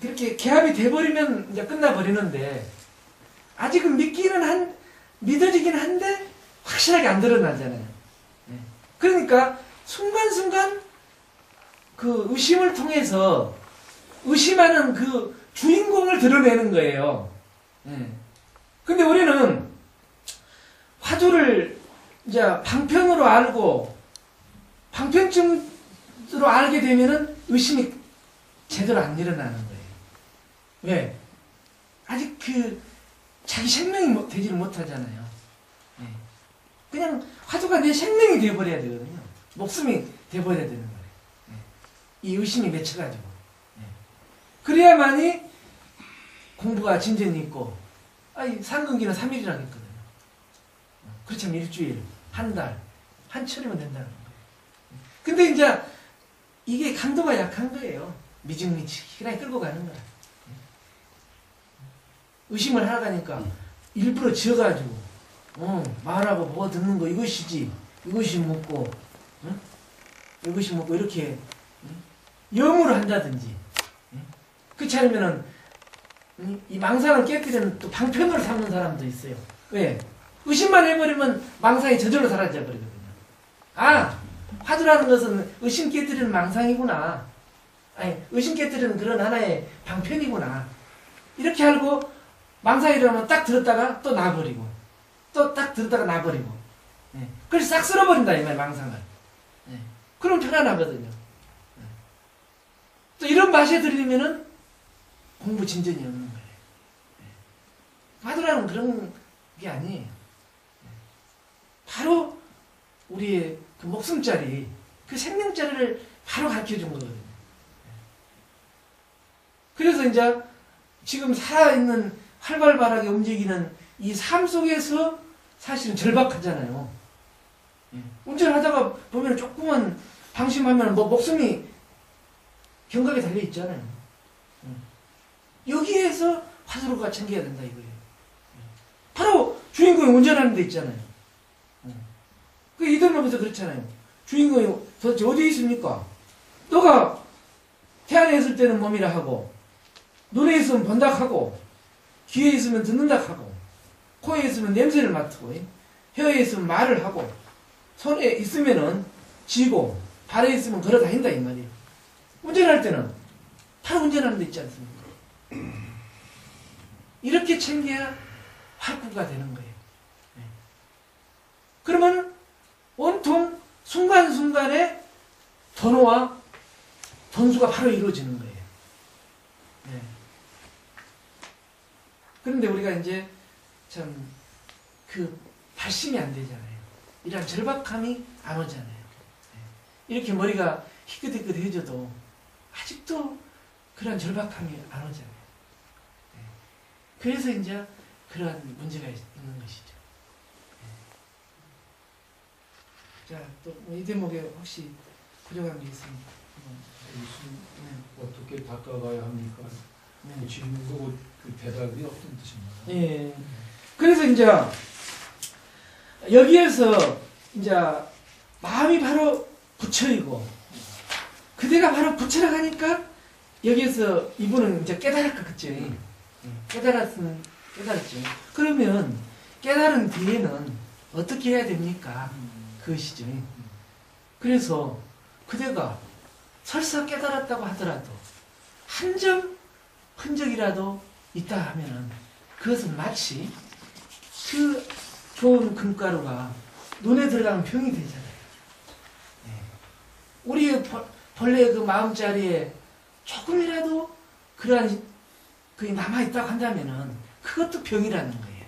그렇게 개합이 돼버리면 이제 끝나버리는데 아직은 믿어지긴 한데 확실하게 안 드러나잖아요. 그러니까 순간순간 그 의심을 통해서 의심하는 그 주인공을 드러내는 거예요. 근데 우리는 화두를 이제 방편으로 알고 방편쯤으로 알게 되면은 의심이 제대로 안 일어나는 거예요. 왜? 아직 그 자기 생명이 되지를 못하잖아요. 그냥 화두가 내 생명이 되어버려야 되거든요. 목숨이 되어버려야 되는 거예요. 이 의심이 맺혀가지고. 그래야만이 공부가 진전이 있고, 상근기는 3일이라고 했거든요. 그렇지 않으면 일주일, 한 달, 한 철이면 된다는 거예요. 근데 이제 이게 강도가 약한 거예요. 미직미직 끌고 가는 거야. 의심을 하다니까 일부러 지어가지고 말하고 뭐 듣는 거 이것이지, 이것이 묻고 이것이 묻고 이렇게 영으로 한다든지 그렇지 않으면은 이 망상을 깨뜨리는 또 방편으로 삼는 사람도 있어요. 왜? 의심만 해버리면 망상이 저절로 사라져 버리거든요. 아, 화두라는 것은 의심 깨뜨리는 망상이구나. 아니, 의심 깨뜨리는 그런 하나의 방편이구나. 이렇게 알고 망상이 일어나면 딱 들었다가 또 놔버리고 또 딱 들었다가 놔버리고 그래서 싹 쓸어버린다 이 말 망상을. 그럼 편안하거든요. 또 이런 맛에 들리면은 공부 진전이 없는 거예요. 화두라는 그런 게 아니에요. 바로 우리의 그 목숨자리, 그 생명자리를 바로 가르쳐 준 거거든요. 그래서 이제 지금 살아있는 활발하게 움직이는 이 삶 속에서 사실은 절박하잖아요. 운전하다가 보면 조금만 방심하면 뭐 목숨이 경각에 달려 있잖아요. 여기에서 화두가 챙겨야 된다 이거예요. 바로 주인공이 운전하는 데 있잖아요. 그 이들로부터 그렇잖아요. 주인공이 도대체 어디에 있습니까? 너가 태안에 있을 때는 몸이라 하고 눈에 있으면 본다 하고 귀에 있으면 듣는다 하고 코에 있으면 냄새를 맡고 혀에 있으면 말을 하고 손에 있으면은 쥐고 발에 있으면 걸어 다닌다 이 말이에요. 운전할 때는 바로 운전하는 데 있지 않습니까? 이렇게 챙겨야 활구가 되는 거예요. 그러면 온통 순간순간에 번호와 돈수가 바로 이루어지는 거예요. 그런데 우리가 이제 참 그 발심이 안 되잖아요. 이런 절박함이 안 오잖아요. 이렇게 머리가 희끗희끗해져도 아직도 그런 절박함이 안 오잖아요. 그래서 이제 그러한 문제가 있는 것이죠. 자, 또 이 대목에 혹시 부정한 게 있습니까? 어떻게 닦아가야 합니까? 그 질문과 그 대답이 어떤 뜻인가요? 예. 그래서 이제 여기에서 이제 마음이 바로 부처이고 그대가 바로 부처라 하니까 여기에서 이분은 이제 깨달을 것 같죠. 깨달았죠. 그러면 깨달은 뒤에는 어떻게 해야 됩니까? 그것이죠. 그래서 그대가 설사 깨달았다고 하더라도 한 점 흔적이라도 있다 하면은 그것은 마치 그 좋은 금가루가 눈에 들어가면 병이 되잖아요. 우리의 본래 그 마음자리에 조금이라도 그러한 그게 남아있다고 한다면은 그것도 병이라는 거예요.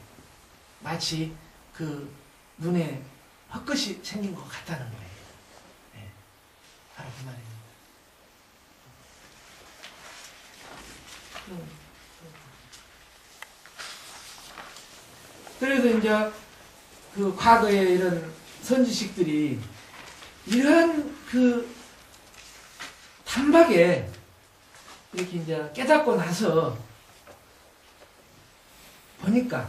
마치 그 눈에 헛것이 생긴 것 같다는 거예요. 바로 그 말입니다. 그래서 이제 그 과거에 이런 선지식들이 이러한 그 단박에 이렇게 이제 깨닫고 나서 보니까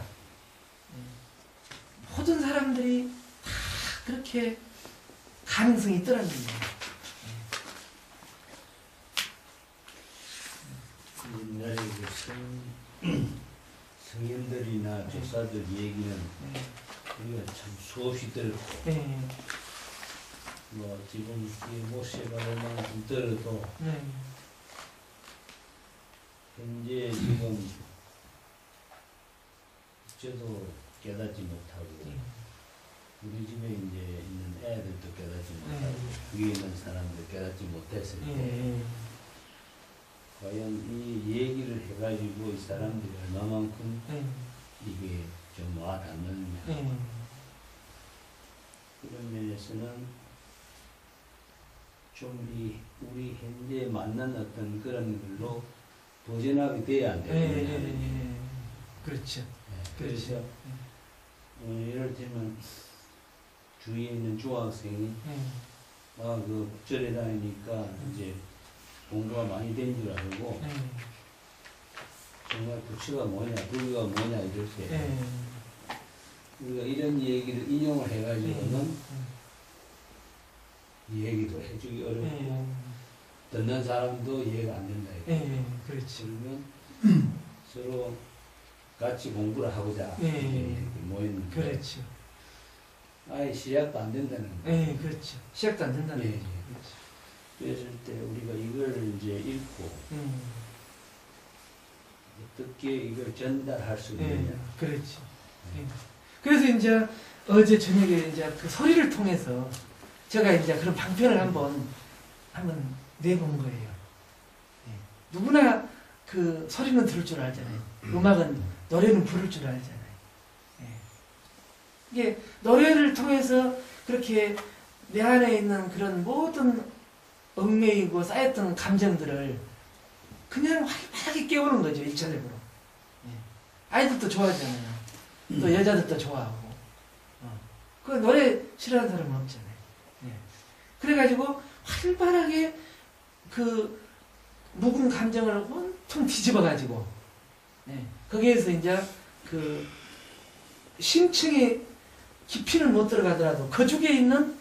모든 사람들이 다 그렇게 가능성이 있더라는 거예요. 옛날에 그 성인들이나 조사들 얘기는 우리가 참 수없이 들었고 뭐 지금 이 모세가만큼 들어도 현재 지금 저도 깨닫지 못하고 우리 집에 이제 있는 애들도 깨닫지 못하고 위에 있는 사람들 깨닫지 못했을 때 과연 이 얘기를 해가지고 이 사람들이 얼마만큼 이게 좀 와닿느냐 그런 면에서는 좀 이 우리 현재 만난 어떤 그런 걸로 보전하게 돼야 안 되느냐 그렇죠. 그래서 예를 들면 주위에 있는 중학생이 그 국절에 다니니까 이제 공부가 많이 된 줄 알고 정말 부처가 뭐냐, 불교가 뭐냐 이럴 때 우리가 이런 얘기를 인용을 해가지고는 이 얘기도 해주기 어렵고 듣는 사람도 이해가 안 된다. 그렇지. 그러면 서로 같이 공부를 하고자 모였는데 그렇죠. 아예 시작도 안 된다는 거예요. 그렇죠. 시작도 안 된다는 거죠. 그랬을 때 우리가 이걸 이제 읽고 어떻게 이걸 전달할 수 있느냐. 그렇죠. 그래서 이제 어제 저녁에 이제 그 소리를 통해서 제가 이제 그런 방편을 한번 내본 거예요. 누구나 그 소리는 들을 줄 알잖아요. 음악은 노래는 부를 줄 알잖아요. 이게 노래를 통해서 그렇게 내 안에 있는 그런 모든 얽매이고 쌓였던 감정들을 그냥 활발하게 깨우는 거죠. 일차적으로. 아이들도 좋아하잖아요. 또 여자들도 좋아하고. 그 노래 싫어하는 사람은 없잖아요. 그래가지고 활발하게 그 묵은 감정을 온통 뒤집어가지고 거기에서 이제 그 심층의 깊이는 못 들어가더라도 그 중에 있는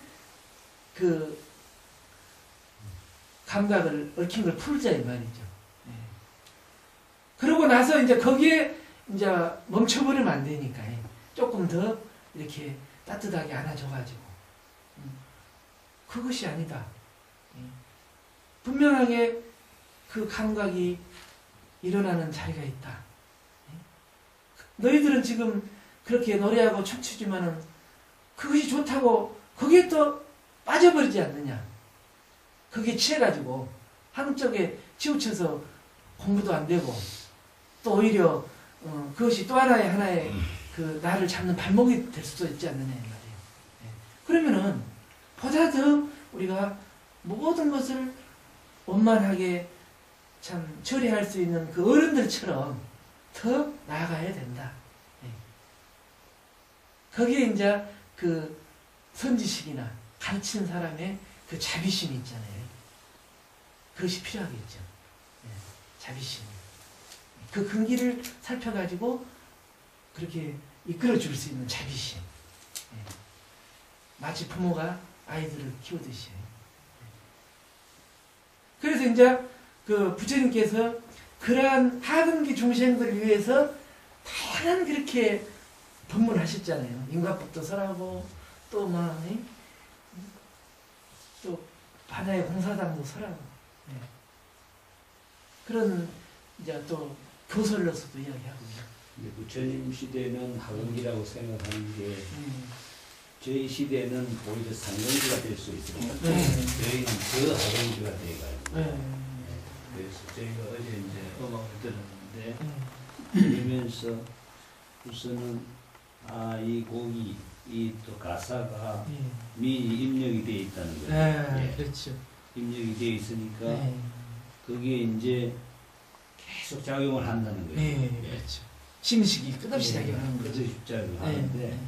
그 감각을 얽힌 걸 풀자 이 말이죠. 그러고 나서 이제 거기에 이제 멈춰버리면 안 되니까 조금 더 이렇게 따뜻하게 안아줘가지고 그것이 아니다. 분명하게 그 감각이 일어나는 자리가 있다. 너희들은 지금 그렇게 노래하고 춤추지만은 그것이 좋다고 거기에 또 빠져버리지 않느냐. 거기에 취해가지고 한쪽에 치우쳐서 공부도 안 되고 또 오히려 그것이 또 하나의 그 나를 잡는 발목이 될 수도 있지 않느냐 이 말이에요. 그러면은 보다 더 우리가 모든 것을 원만하게 참 처리할 수 있는 그 어른들처럼 더 나아가야 된다. 거기에 이제 그 선지식이나 가르치는 사람의 그 자비심이 있잖아요. 그것이 필요하겠죠. 자비심. 그 근기를 살펴가지고 그렇게 이끌어줄 수 있는 자비심. 마치 부모가 아이들을 키우듯이. 그래서 이제 그 부처님께서 그러한 하근기 중생들을 위해서 다양한 그렇게 법문하셨잖아요. 인과법도 설하고 또 또 바다의 공사당도 설하고 그런 이제 또 교설로서도 이야기하고. 부처님 시대는 하근기라고 생각하는 게 저희 시대는 오히려 상근기가 될 수 있습니다. 저희는 더 하근기가 돼가지고. 그래서 저희가 어제 이제 음악을 들었는데 들으면서 우선은 이 곡이 이 또 가사가 미리 입력이 되어 있다는 거예요. 그렇죠. 입력이 되어 있으니까 그게 이제 계속 작용을 한다는 거예요. 그렇죠. 심식이 끝없이 작용하는 거죠. 끝없이 작용하는데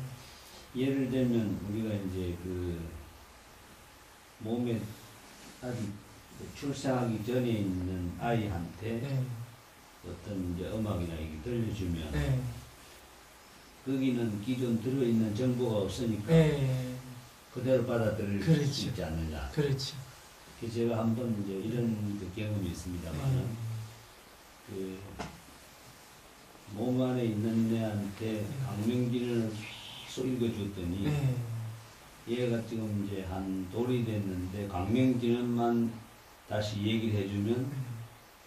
예를 들면 우리가 이제 그 몸에 아직 출생하기 전에 있는 아이한테 어떤 이제 음악이나 이게 들려주면 거기는 기존 들어있는 정보가 없으니까 그대로 받아들일 수 있지 않느냐. 그렇죠. 제가 한번 이제 이런 그 경험이 있습니다만 그 몸 안에 있는 애한테 강명진을 계속 읽어줬더니 얘가 지금 이제 한 돌이 됐는데 강명진만 다시 얘기를 해주면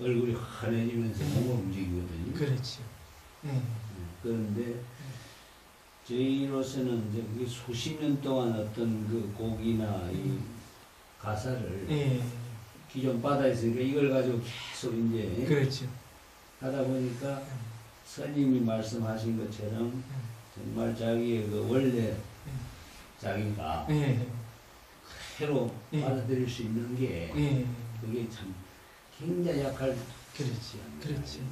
얼굴이 환해지면서 몸을 움직이거든요. 그렇죠. 그런데 저희로서는 이제 그게 수십 년 동안 어떤 그 곡이나 이 가사를 기존 바다에서니까 이걸 가지고 계속 이제 그렇죠. 하다 보니까 스님이 말씀하신 것처럼 정말 자기의 그 원래 자기가 그대로 받아들일 수 있는 게 그게 참 굉장히 약할. 그렇지.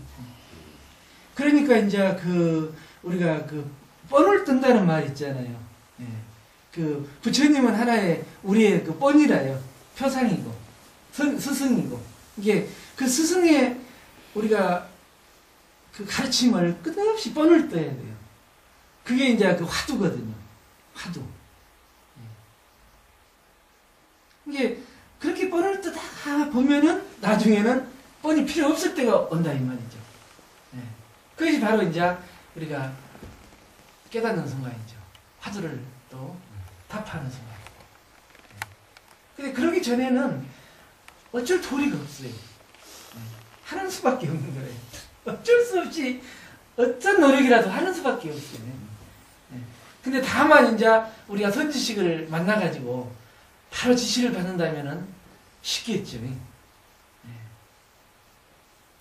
그러니까 이제 그 우리가 그 뻔을 뜬다는 말 있잖아요. 그 부처님은 하나의 우리의 그 뻔이라요. 표상이고 스승이고 이게 그 스승의 우리가 그 가르침을 끝없이 뻔을 떠야 돼요. 그게 이제 그 화두거든요. 화두. 이게 그렇게 뻔을 뜨다가 보면은 나중에는 뻔이 필요 없을 때가 온다 이 말이죠. 그것이 바로 이제 우리가 깨닫는 순간이죠. 화두를 또 답하는 순간. 근데 그러기 전에는 어쩔 도리가 없어요. 하는 수밖에 없는 거예요. 어쩔 수 없이 어떤 노력이라도 하는 수밖에 없어요. 근데 다만 이제 우리가 선지식을 만나가지고 바로 지시를 받는다면은 쉽겠죠.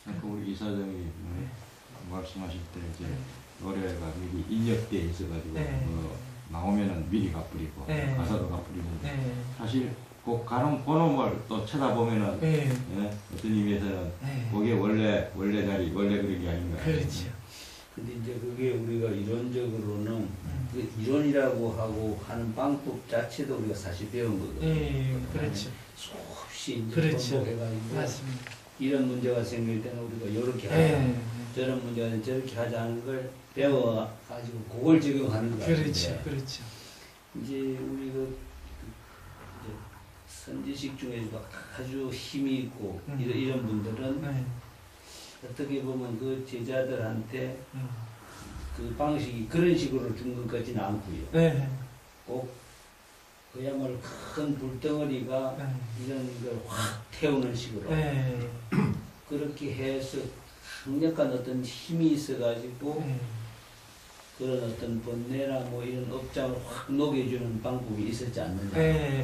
아까 우리 이사장이 말씀하실 때 이제 노래가 미리 인력돼 있어가지고 나오면은 미리 가버리고 가사도 가버리는데 사실 그 가는 그놈을 또 쳐다보면은 어떤 의미에서는 그게 원래 자리 원래 그런 게 아닌가. 그렇죠. 근데 이제 그게 우리가 이론적으로는 그 이론이라고 하고 하는 방법 자체도 우리가 사실 배운 거거든요. 그렇죠. 수없이 이제 그렇죠. 반복해가지고 맞습니다. 이런 문제가 생길 때는 우리가 이렇게 하자, 저런 문제는 저렇게 하자는 걸 배워가지고 그걸 적용하는 거예요. 그렇죠. 그렇죠. 이제 우리 그 이제 선지식 중에서도 아주 힘이 있고 이런 분들은 어떻게 보면 그 제자들한테 그 방식이 그런 식으로 준 것 같지는 않고요. 꼭 그야말로 큰 불덩어리가 이런 걸 확 태우는 식으로 그렇게 해서 강력한 어떤 힘이 있어가지고 그런 어떤 번뇌나 뭐 이런 업장을 확 녹여주는 방법이 있었지 않느냐.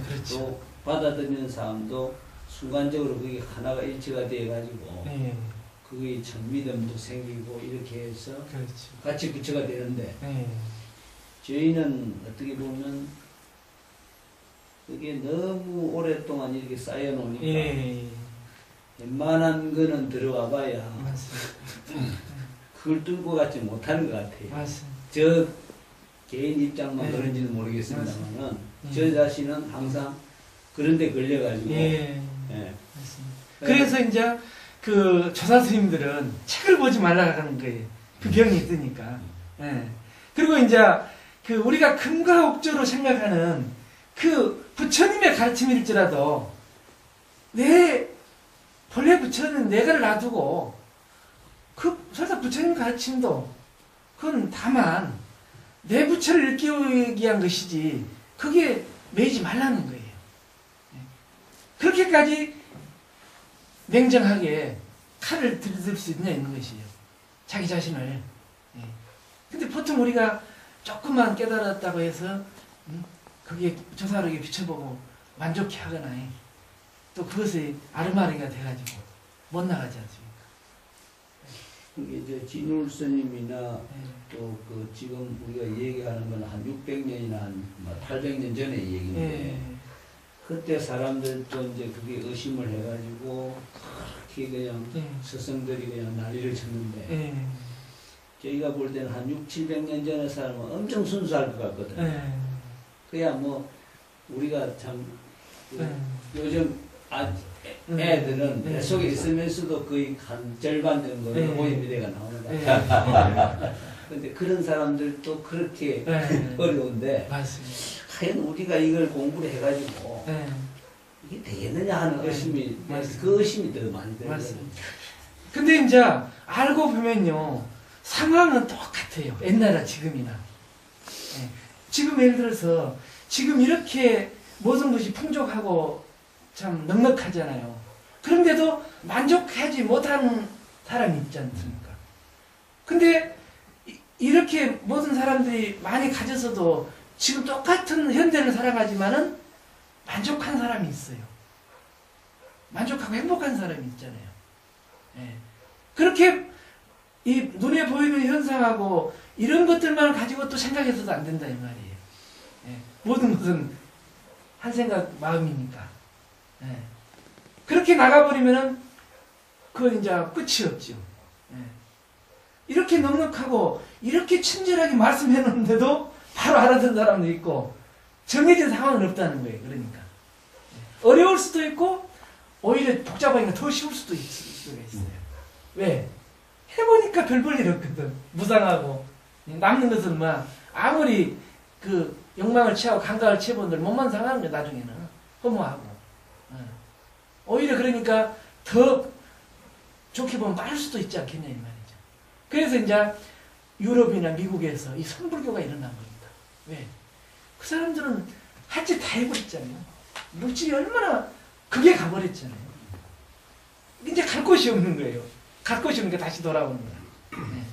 그렇죠. 또 받아들이는 사람도 순간적으로 그게 하나가 일치가 돼가지고 그게 참 믿음도 생기고 이렇게 해서 그렇죠. 같이 부처가 되는데 저희는 어떻게 보면 그게 너무 오랫동안 이렇게 쌓여놓으니까 웬만한 거는 들어와 봐야 그걸 뚫고 가지 못하는 것 같아요. 맞습니다. 저 개인 입장만 그런지는 모르겠습니다만은 저 자신은 항상 그런 데 걸려가지고 맞습니다. 그래서 이제 그 조사 스님들은 책을 보지 말라고 하는 거예요. 그 병이 있으니까. 그리고 이제 그 우리가 금과 옥조로 생각하는 그 부처님의 가르침일지라도 본래 부처는 내가를 놔두고 그 설사 부처님 가르침도 그건 다만 내 부처를 일깨우기 위한 것이지 그게 매이지 말라는 거예요. 그렇게까지 냉정하게 칼을 들이댈 수 있냐 있는 것이에요. 자기 자신을. 근데 보통 우리가 조금만 깨달았다고 해서 그게 조사력에 비춰보고 만족해 하거나 또 그것이 아르마리가 돼가지고 못 나가지 않습니까? 이게 이제 진울 스님이나 또 그 지금 우리가 얘기하는 건 한 600년이나 한 800년 전의 얘기인데 그때 사람들도 이제 그게 의심을 해가지고 그렇게 그냥 스승들이 그냥 난리를 쳤는데 저희가 볼 때는 한 6, 700년 전의 사람은 엄청 순수할 것 같거든요. 그야 뭐 우리가 참 요즘 애들은 배 속에 있으면서도 거의 한 절반 정도는 오인미대가 나오는 것 같아요. 근데 그런 사람들도 그렇게 어려운데 과연 우리가 이걸 공부를 해가지고 이게 되겠느냐 하는 의심이 그 의심이 더 많이 들어요. 근데 이제 알고 보면요 상황은 똑같아요. 옛날이나 지금이나. 지금 예를 들어서 지금 이렇게 모든 것이 풍족하고 참 넉넉하잖아요. 그런데도 만족하지 못하는 사람이 있지 않습니까? 근데 이렇게 모든 사람들이 많이 가졌어도 지금 똑같은 현대를 살아가지만은 만족한 사람이 있어요. 만족하고 행복한 사람이 있잖아요. 그렇게 이 눈에 보이는 현상하고 이런 것들만 가지고 또 생각해서도 안 된다 이 말이에요. 모든 것은 한 생각 마음이니까. 그렇게 나가버리면은 그건 이제 끝이 없죠. 이렇게 넉넉하고 이렇게 친절하게 말씀해 놓는데도 바로 알아듣는 사람도 있고 정해진 상황은 없다는 거예요. 그러니까 어려울 수도 있고 오히려 복잡하니까 더 쉬울 수도 있을 수가 있어요. 왜? 해보니까 별 볼 일 없거든. 무상하고 남는 것은 뭐 아무리 그 욕망을 취하고 감각을 취해본들 몸만 상하는 거야. 나중에는 허무하고. 오히려 그러니까 더 좋게 보면 빠를 수도 있지 않겠냐 이 말이죠. 그래서 이제 유럽이나 미국에서 이 선불교가 일어난 겁니다. 왜? 그 사람들은 할 짓 다 해버렸잖아요. 물질이 얼마나 그게 가버렸잖아요. 이제 갈 곳이 없는 거예요. 갈 곳이 없는 게 다시 돌아오는 거예요. 네.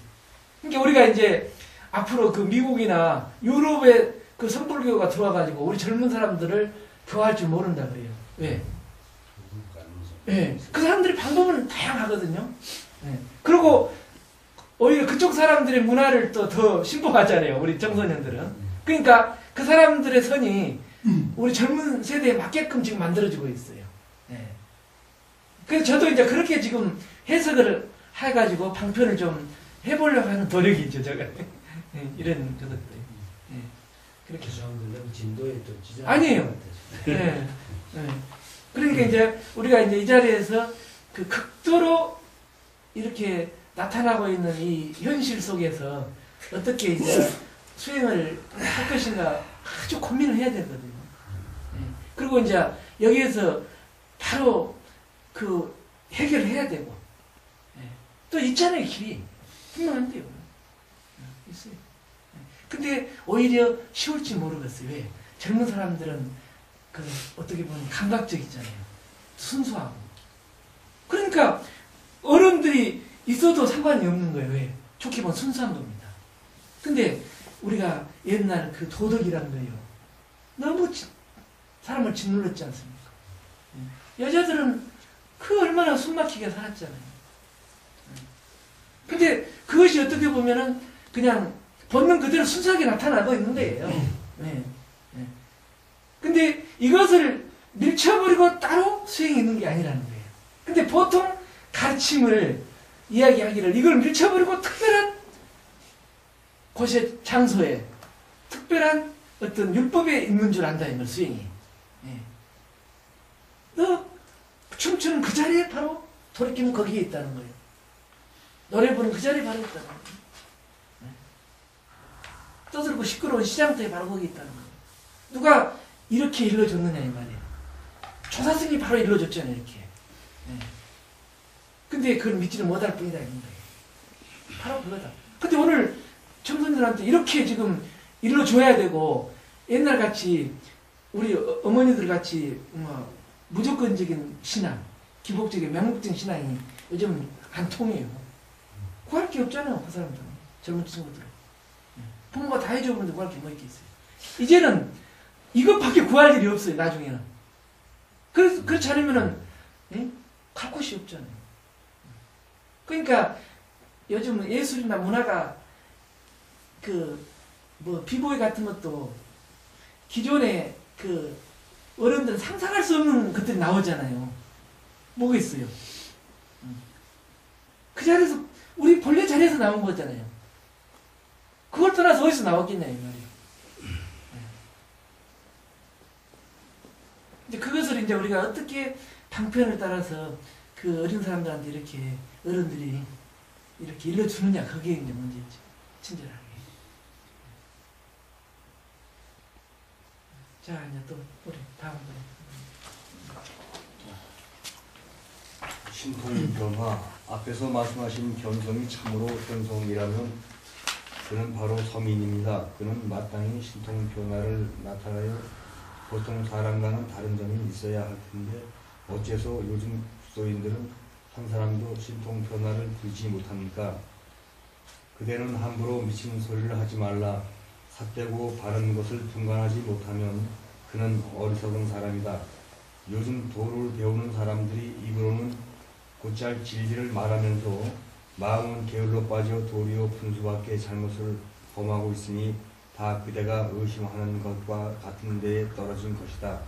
그러니까 우리가 이제 앞으로 그 미국이나 유럽에 그 선불교가 들어와가지고 우리 젊은 사람들을 교화할 줄 모른다 그래요. 왜? 네. 그 사람들의 방법은 다양하거든요. 네. 그리고 오히려 그쪽 사람들의 문화를 또 더 신봉하잖아요. 우리 청소년들은. 그러니까 그 사람들의 선이 우리 젊은 세대에 맞게끔 지금 만들어지고 있어요. 네. 그래서 저도 이제 그렇게 지금 해석을 해가지고 방편을 좀 해보려고 하는 노력이죠, 제가. 네, 이런 것들. 네. 그렇게. 진도에 또 지장. 아니에요. 네. 네. 그러니까 이제 우리가 이제 이 자리에서 그 극도로 이렇게 나타나고 있는 이 현실 속에서 어떻게 이제 수행을 할 것인가 아주 고민을 해야 되거든요. 네. 그리고 이제 여기에서 바로 그 해결을 해야 되고, 네. 또 있잖아요, 길이. 분명한데요. 네. 있어요. 네. 근데 오히려 쉬울지 모르겠어요. 왜? 젊은 사람들은 그 어떻게 보면 감각적이잖아요. 순수하고. 그러니까 어른들이 있어도 상관이 없는 거예요. 왜? 좋게 보면 순수한 겁니다. 근데 우리가 옛날 그 도덕이란 거예요. 너무 사람을 짓눌렀지 않습니까? 여자들은 그 얼마나 숨막히게 살았잖아요. 근데 그것이 어떻게 보면은 그냥 본능 그대로 순수하게 나타나고 있는 거예요. 네. 네. 근데 이것을 밀쳐버리고 따로 수행이 있는 게 아니라는 거예요. 근데 보통 가르침을 이야기하기를 이걸 밀쳐버리고 특별한 곳에 장소에 특별한 어떤 율법에 있는 줄 안다 이걸 수행이. 예. 너 춤추는 그 자리에 바로 돌이키면 거기에 있다는 거예요. 노래 부르는 그 자리에 바로 있다는 거예요. 예. 떠들고 시끄러운 시장터에 바로 거기 있다는 거예요. 누가 이렇게 일러줬느냐 이 말이에요. 조사승이 바로 일러줬잖아요 이렇게. 예. 근데 그걸 믿지를 못할 뿐이다 이런 거예요. 바로 그거다. 근데 오늘 청소년들한테 이렇게 지금 일러줘야 되고 옛날 같이 우리 어머니들 같이 뭐 무조건적인 신앙, 기복적인 명목적인 신앙이 요즘 안 통해요. 구할 게 없잖아요 그 사람들은. 젊은 친구들은. 부모가 다 해줘보는데 구할 게 뭐 있겠어요. 이제는 이것밖에 구할 일이 없어요 나중에는. 그렇지 않으면은 갈 곳이 없잖아요. 그러니까 요즘 예술이나 문화가 그 뭐 비보이 같은 것도 기존에 그 어른들은 상상할 수 없는 것들이 나오잖아요. 뭐가 있어요? 그 자리에서 우리 본래 자리에서 나온 거잖아요. 그걸 떠나서 어디서 나왔겠냐 이 말이에요. 이제 그것을 이제 우리가 어떻게 방편을 따라서 그 어린 사람들한테 이렇게 어른들이 이렇게 일러주느냐 그게 이제 문제죠. 친절하게. 자 이제 또 우리 다음 분. 신통의 변화, 앞에서 말씀하신 견성이 참으로 견성이라면 그는 바로 서민입니다. 그는 마땅히 신통 변화를 나타내요. 보통 사람과는 다른 점이 있어야 할 텐데 어째서 요즘 국소인들은 한 사람도 신통 변화를 보이지 못합니까? 그대는 함부로 미친 소리를 하지 말라. 삿되고 바른 것을 분간하지 못하면 그는 어리석은 사람이다. 요즘 도를 배우는 사람들이 입으로는 곧잘 진리를 말하면서 마음은 게을러 빠져 도리어 분수밖에 잘못을 범하고 있으니 다 그대가 의심하는 것과 같은 데에 떨어진 것이다.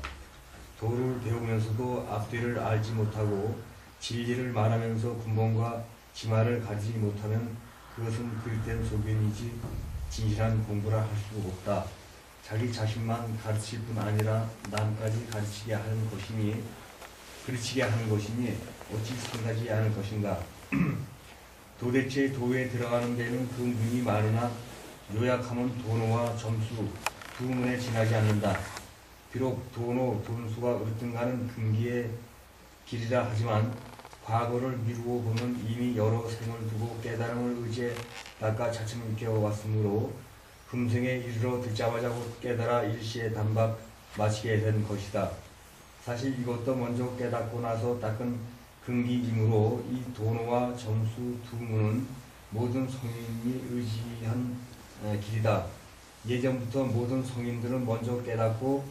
도를 배우면서도 앞뒤를 알지 못하고 진리를 말하면서 군번과 지마를 가지지 못하면 그것은 그릇된 소견이지 진실한 공부라 할 수 없다. 자기 자신만 가르칠 뿐 아니라 남까지 가르치게 하는 것이니 어찌 상하지 않을 것인가. 도대체 도에 들어가는 데는 그 문이 많으나 요약하면 도노와 점수 두 문에 지나지 않는다. 비록 도노, 돈수가 으뜸가는 금기의 길이라 하지만 과거를 미루고 보면 이미 여러 생을 두고 깨달음을 의지해 닦아 차츰 익혀왔으므로 금생에 이르러 듣자마자 곧 깨달아 일시에 단박 마치게 된 것이다. 사실 이것도 먼저 깨닫고 나서 닦은 금기이므로 이 도노와 점수 두 문은 모든 성인이 의지한 길이다. 예전부터 모든 성인들은 먼저 깨닫고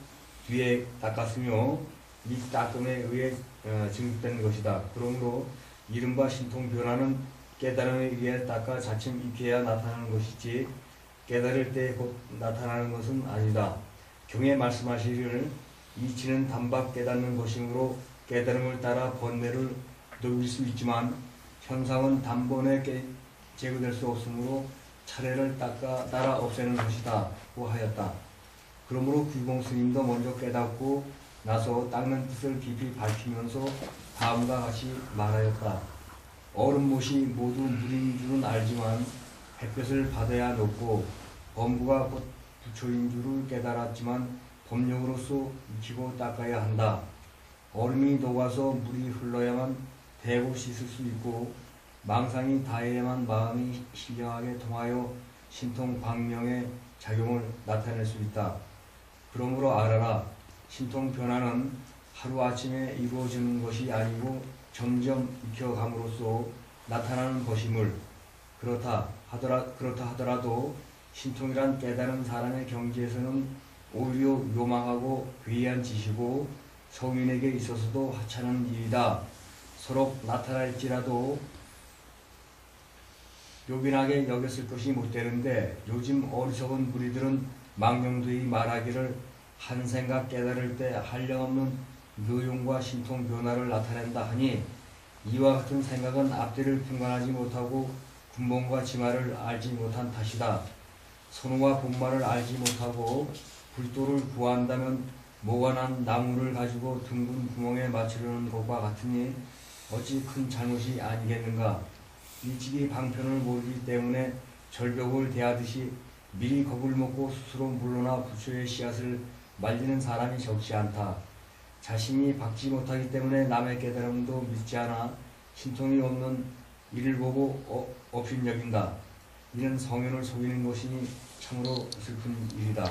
뒤에 닦았으며 이 닦음에 의해 증득된 것이다. 그러므로 이른바 신통 변화는 깨달음에 의해 닦아 자칭 익혀야 나타나는 것이지 깨달을 때 곧 나타나는 것은 아니다. 경에 말씀하시기를 이치는 단박 깨닫는 것이므로 깨달음을 따라 번뇌를 녹일 수 있지만 현상은 단번에 제거될 수 없으므로 차례를 따라 없애는 것이다 고 하였다. 그러므로 규공 스님도 먼저 깨닫고 나서 닦는 뜻을 깊이 밝히면서 다음과 같이 말하였다. 얼음못이 모두 물인 줄은 알지만 햇볕을 받아야 녹고 범부가 곧 부처인 줄을 깨달았지만 법령으로서 익히고 닦아야 한다. 얼음이 녹아서 물이 흘러야만 대고 씻을 수 있고 망상이 다해야만 마음이 신령하게 통하여 신통 광명의 작용을 나타낼 수 있다. 그러므로 알아라. 신통 변화는 하루아침에 이루어지는 것이 아니고 점점 익혀감으로써 나타나는 것임을 그렇다 하더라도 신통이란 깨달은 사람의 경지에서는 오히려 요망하고 괴이한 짓이고 성인에게 있어서도 하찮은 일이다. 서로 나타날지라도 요긴하게 여겼을 것이 못되는데 요즘 어리석은 무리들은 망령되이 말하기를 한 생각 깨달을 때 한량없는 묘용과 신통 변화를 나타낸다 하니 이와 같은 생각은 앞뒤를 분간하지 못하고 군봉과 치마를 알지 못한 탓이다. 선우와 본말을 알지 못하고 불도를 구한다면 모관한 나무를 가지고 둥근 구멍에 맞추려는 것과 같으니 어찌 큰 잘못이 아니겠는가. 일찍이 방편을 모르기 때문에 절벽을 대하듯이 미리 겁을 먹고 스스로 물러나 부처의 씨앗을 말리는 사람이 적지 않다. 자신이 박지 못하기 때문에 남의 깨달음도 믿지 않아 신통이 없는 이를 보고 업신여긴다. 이는 성현을 속이는 것이니 참으로 슬픈 일이다.